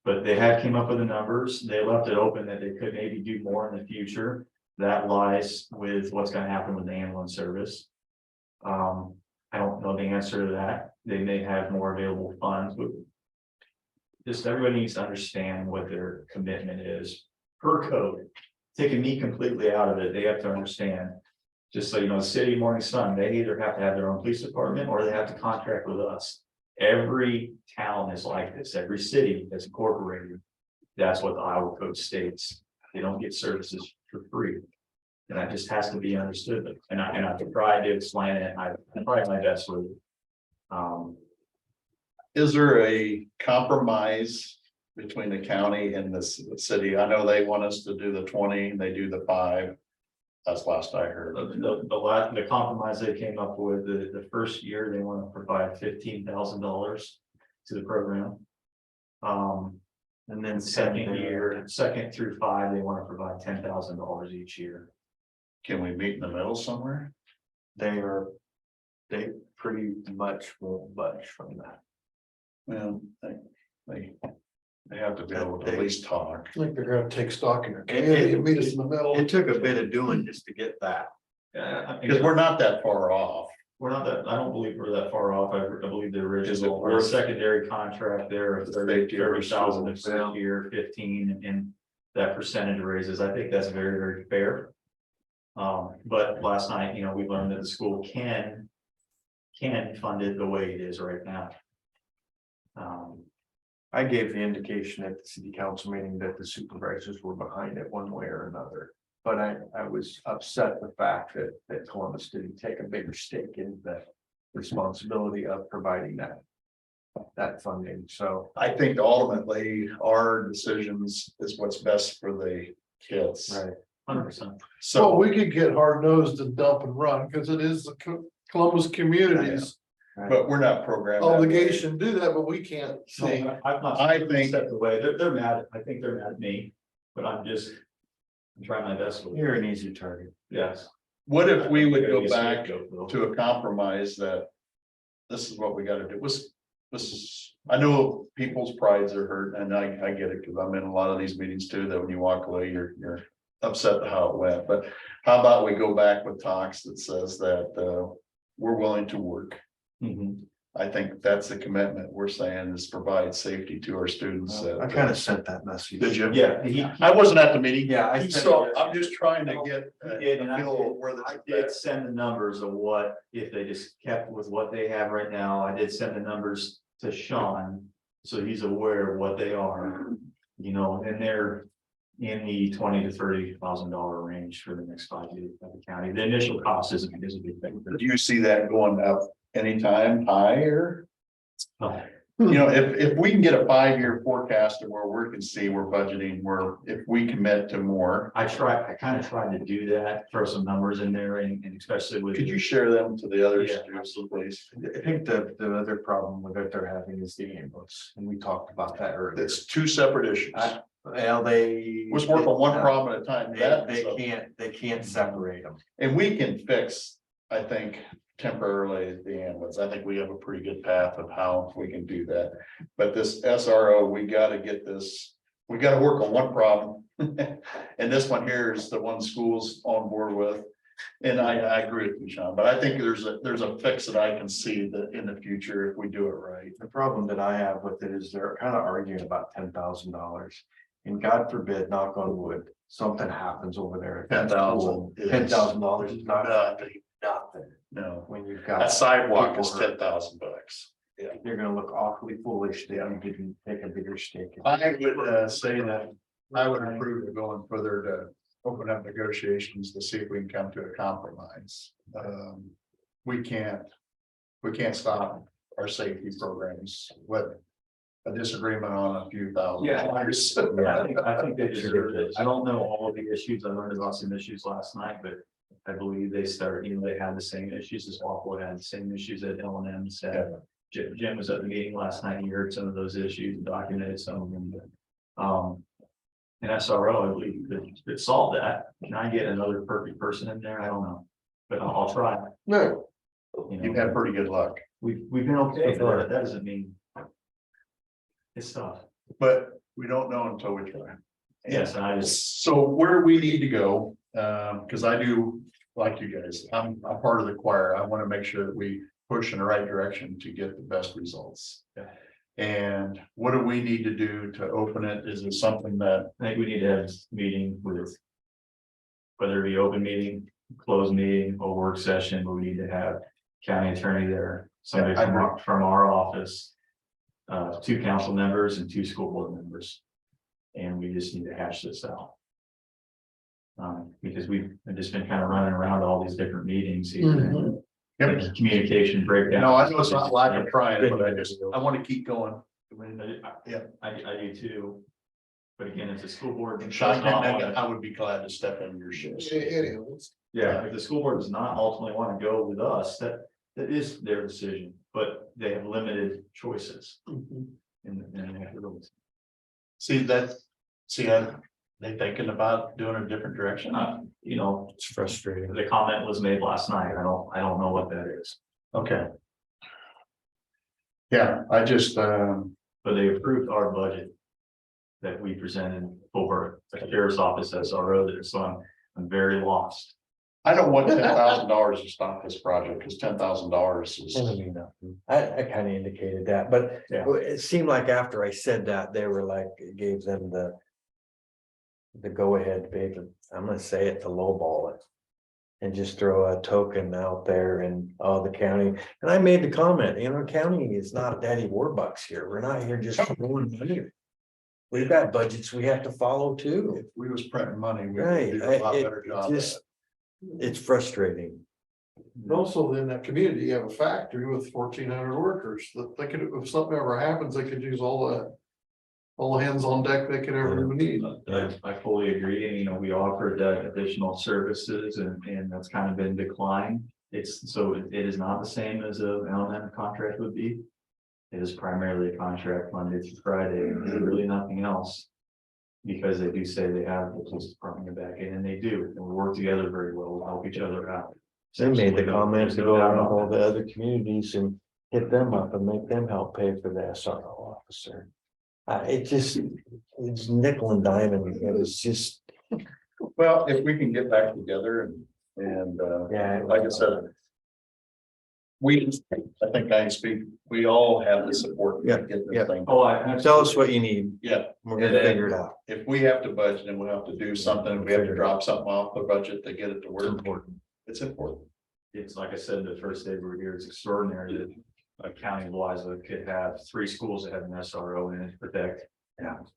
But they have came up with the numbers. They left it open that they could maybe do more in the future. That lies with what's going to happen with the ambulance service. I don't know the answer to that. They may have more available funds, but just everybody needs to understand what their commitment is per code. Taking me completely out of it, they have to understand. Just so you know, the city of Morning Sun, they either have to have their own police department or they have to contract with us. Every town is like this, every city that's incorporated. That's what the Iowa code states. They don't get services for free. And that just has to be understood. And I tried to explain it. I tried my best with it. Is there a compromise between the county and the city? I know they want us to do the 20, they do the 5. That's last I heard. The compromise they came up with, the first year, they want to provide $15,000 to the program. And then second through 5, they want to provide $10,000 each year. Can we meet in the middle somewhere? They pretty much won't budge from that. Well, they have to be able to at least talk. I think they're gonna take stock in their community and meet us in the middle. It took a bit of doing just to get that. Because we're not that far off. We're not that, I don't believe we're that far off. I believe the Is it original or worth- secondary contract there of 30,000 the first year, 15, and that percentage raises. I think that's very, very fair. But last night, we learned that the school can fund it the way it is right now. I gave the indication at the city council meeting that the supervisors were behind it one way or another. But I was upset the fact that Columbus didn't take a bigger stake in the responsibility of providing that funding. So I think ultimately our decisions is what's best for the kids. right. 100%. So So we could get hard nosed and dump and run, cause it is the Columbus communities but we're not programmed. that way. obligation to do that, but we can't see. I've not. I think- Stepped away, they're mad, I think they're mad at me, but I'm trying my best with it. You're an easy target. Yes. What if we would Maybe go a back scapegoat, Bill. to a compromise that this is what we gotta do, this is, I know people's prides are hurt, and I get it, cause I'm in a lot of these meetings too, that when you walk away, you're upset at how it went, but how about we go back with talks that says that, we're willing to work. Mhm. I think that's the commitment we're saying is provide safety to our students. I kind of sent that message. Did you? Yeah, I wasn't at the meeting. Yeah, I So sent it. I'm just trying to get a Yeah, and I feel did- of where I the. did send the numbers of what, if they just kept with what they have right now, I did send the numbers to Sean. So he's aware of what they are, you know, and they're in the $20,000 to $30,000 range for the next 5 years of the county. The initial cost is a big thing. Do you see that going up anytime higher? No. You know, if we can get a 5-year forecast of where we can see we're budgeting, if we commit to more. I kind of tried to do that, throw some numbers in there and especially with. Could you share them to the others, Yeah, please? I think the other problem with it they're having is the ambulance, and we talked about that earlier. It's two separate issues. Well, they. Let's work on one problem at a time. They can't separate them. And we can fix, I think, temporarily the ambulance. I think we have a pretty good path of how we can do that. But this SRO, we gotta get this, we gotta work on one problem. And this one here is the one school's on board with. And I agree with you, Sean, but I think there's a fix that I can see that in the future if we do it right. The problem that I have with it is they're kind of arguing about $10,000. And God forbid, knock on wood, something happens over there. at that school. $10,000 $10,000 is not Nothing, nothing no. when you've That got, sidewalk is people hurt. $10,000. you're gonna look awfully foolish that you didn't take a bigger stake. in it. I would say that I would approve of going further to open up negotiations to see if we can come to a compromise. We can't stop our safety programs with a disagreement on a few thousand dollars. Yeah, I think they deserve it. I don't know all of the issues. I learned about some issues last night, but I believe they had the same issues as Waffle had the same issues that L&M said. Jim was at the meeting last night. He heard some of those issues and documented some of them. And SRO, I believe could solve that. Can I get another perfect person in there? I don't know, but I'll try. No, You You've know, had pretty good luck, we've been okay, but that doesn't mean it's tough. but we don't know until we try. Yes, and I just, So where we need to go, because I do like you guys, I'm a part of the choir. I want to make sure that we push in the right direction to get the best results. Yeah. And what do we need to do to open it? Is it something that, I think we need to have a meeting with. Whether it be open meeting, closed meeting, or work session, but we need to have county attorney there, somebody Yeah, I from our office. 2 council members and 2 school board members. And we just need to hash this out. Because we've just been kind of running around all these different meetings here. Mhm. Like communication breakdown. no, I know it's not lack of trying, but I want to keep going. Yeah, I do too. But again, if the school board. And Sean, I would be glad to step in your shoes. anyways, Yeah, if the school board does not ultimately want to go with us, that is their decision, but they have limited choices. mhm. And they have to go. See, they thinking about doing a different direction? You know, It's frustrating. the comment was made last night. I don't know what that is, Okay. Yeah, I just, but they approved our budget. That we presented over the sheriff's office SRO there, so I'm very lost. I don't want $10,000 to stop this project, because $10,000 is. I kind of indicated that, but Yeah. it seemed like after I said that, they were like, it gave them the go ahead, big, I'm gonna say it, to lowball it. And just throw a token out there and the county, and I made the comment, county is not daddy warbucks here. We're not here just throwing money. We've got budgets we have to follow too. If we was printing money, we Right, would do a lot it better job. just, it's frustrating. And also in that community, you have a factory with 1,400 workers that they could, if something ever happens, they could use all all hands on deck, make it ever we need. I fully agree, and you know, we offered additional services and that's kind of been declined. So it is not the same as a LNM contract would be. It is primarily a contract Monday through Friday, and there's really nothing else. Because they do say they have the police department back in, and they do, and we work together very well, we help each other out. They made the comments to go There's no doubt around about all that. the other communities and hit them up and make them help pay for the SRO officer. It's nickel and diamond, and it's just, Well, if we can get back together and, yeah. like I said. I think I speak, we all have the support. to get Yeah. this thing. Oh, I. Tell us what you need, Yeah, we're gonna figure it out. if we have to budget and we'll have to do something, if we have to drop something off the budget to get it to It's work, important. it's important. It's like I said, the first day we were here, it's extraordinary that a county of Louisa could have 3 schools that have an SRO in it to protect.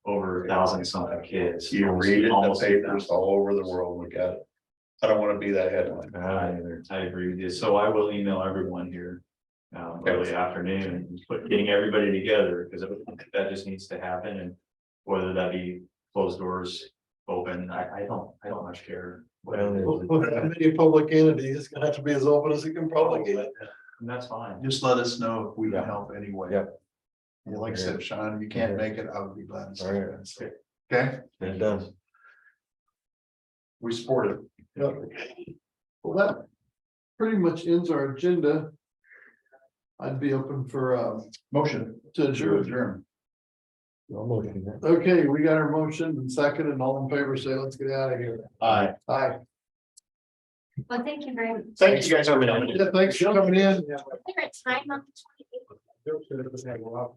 Over 1,000 something kids. You read it in the Almost papers all over the world, we got it. I don't want to be that headline. I agree with you, so I will email everyone here. Early afternoon, and getting everybody together, because that just needs to happen, and whether that be closed doors, open, I don't much care. With many public entities, it's gonna have to be as open as it can probably get. And that's fine. Just let us know if we can Yeah. help anyway. Yeah. Yeah, like I said, Sean, if you can't make it, I would be glad to see you. Alright. Okay, It does. we support it. Well, that pretty much ends our agenda. I'd be open for, Motion to to adjourn. adjourn. I'll move it in there. Okay, we got our motion and second and all in favor, say let's get out of here. Aye. Aye. Well, thank you very much. Thank you guys for coming in. Yeah, thanks for coming in. Is there a time on the 28th?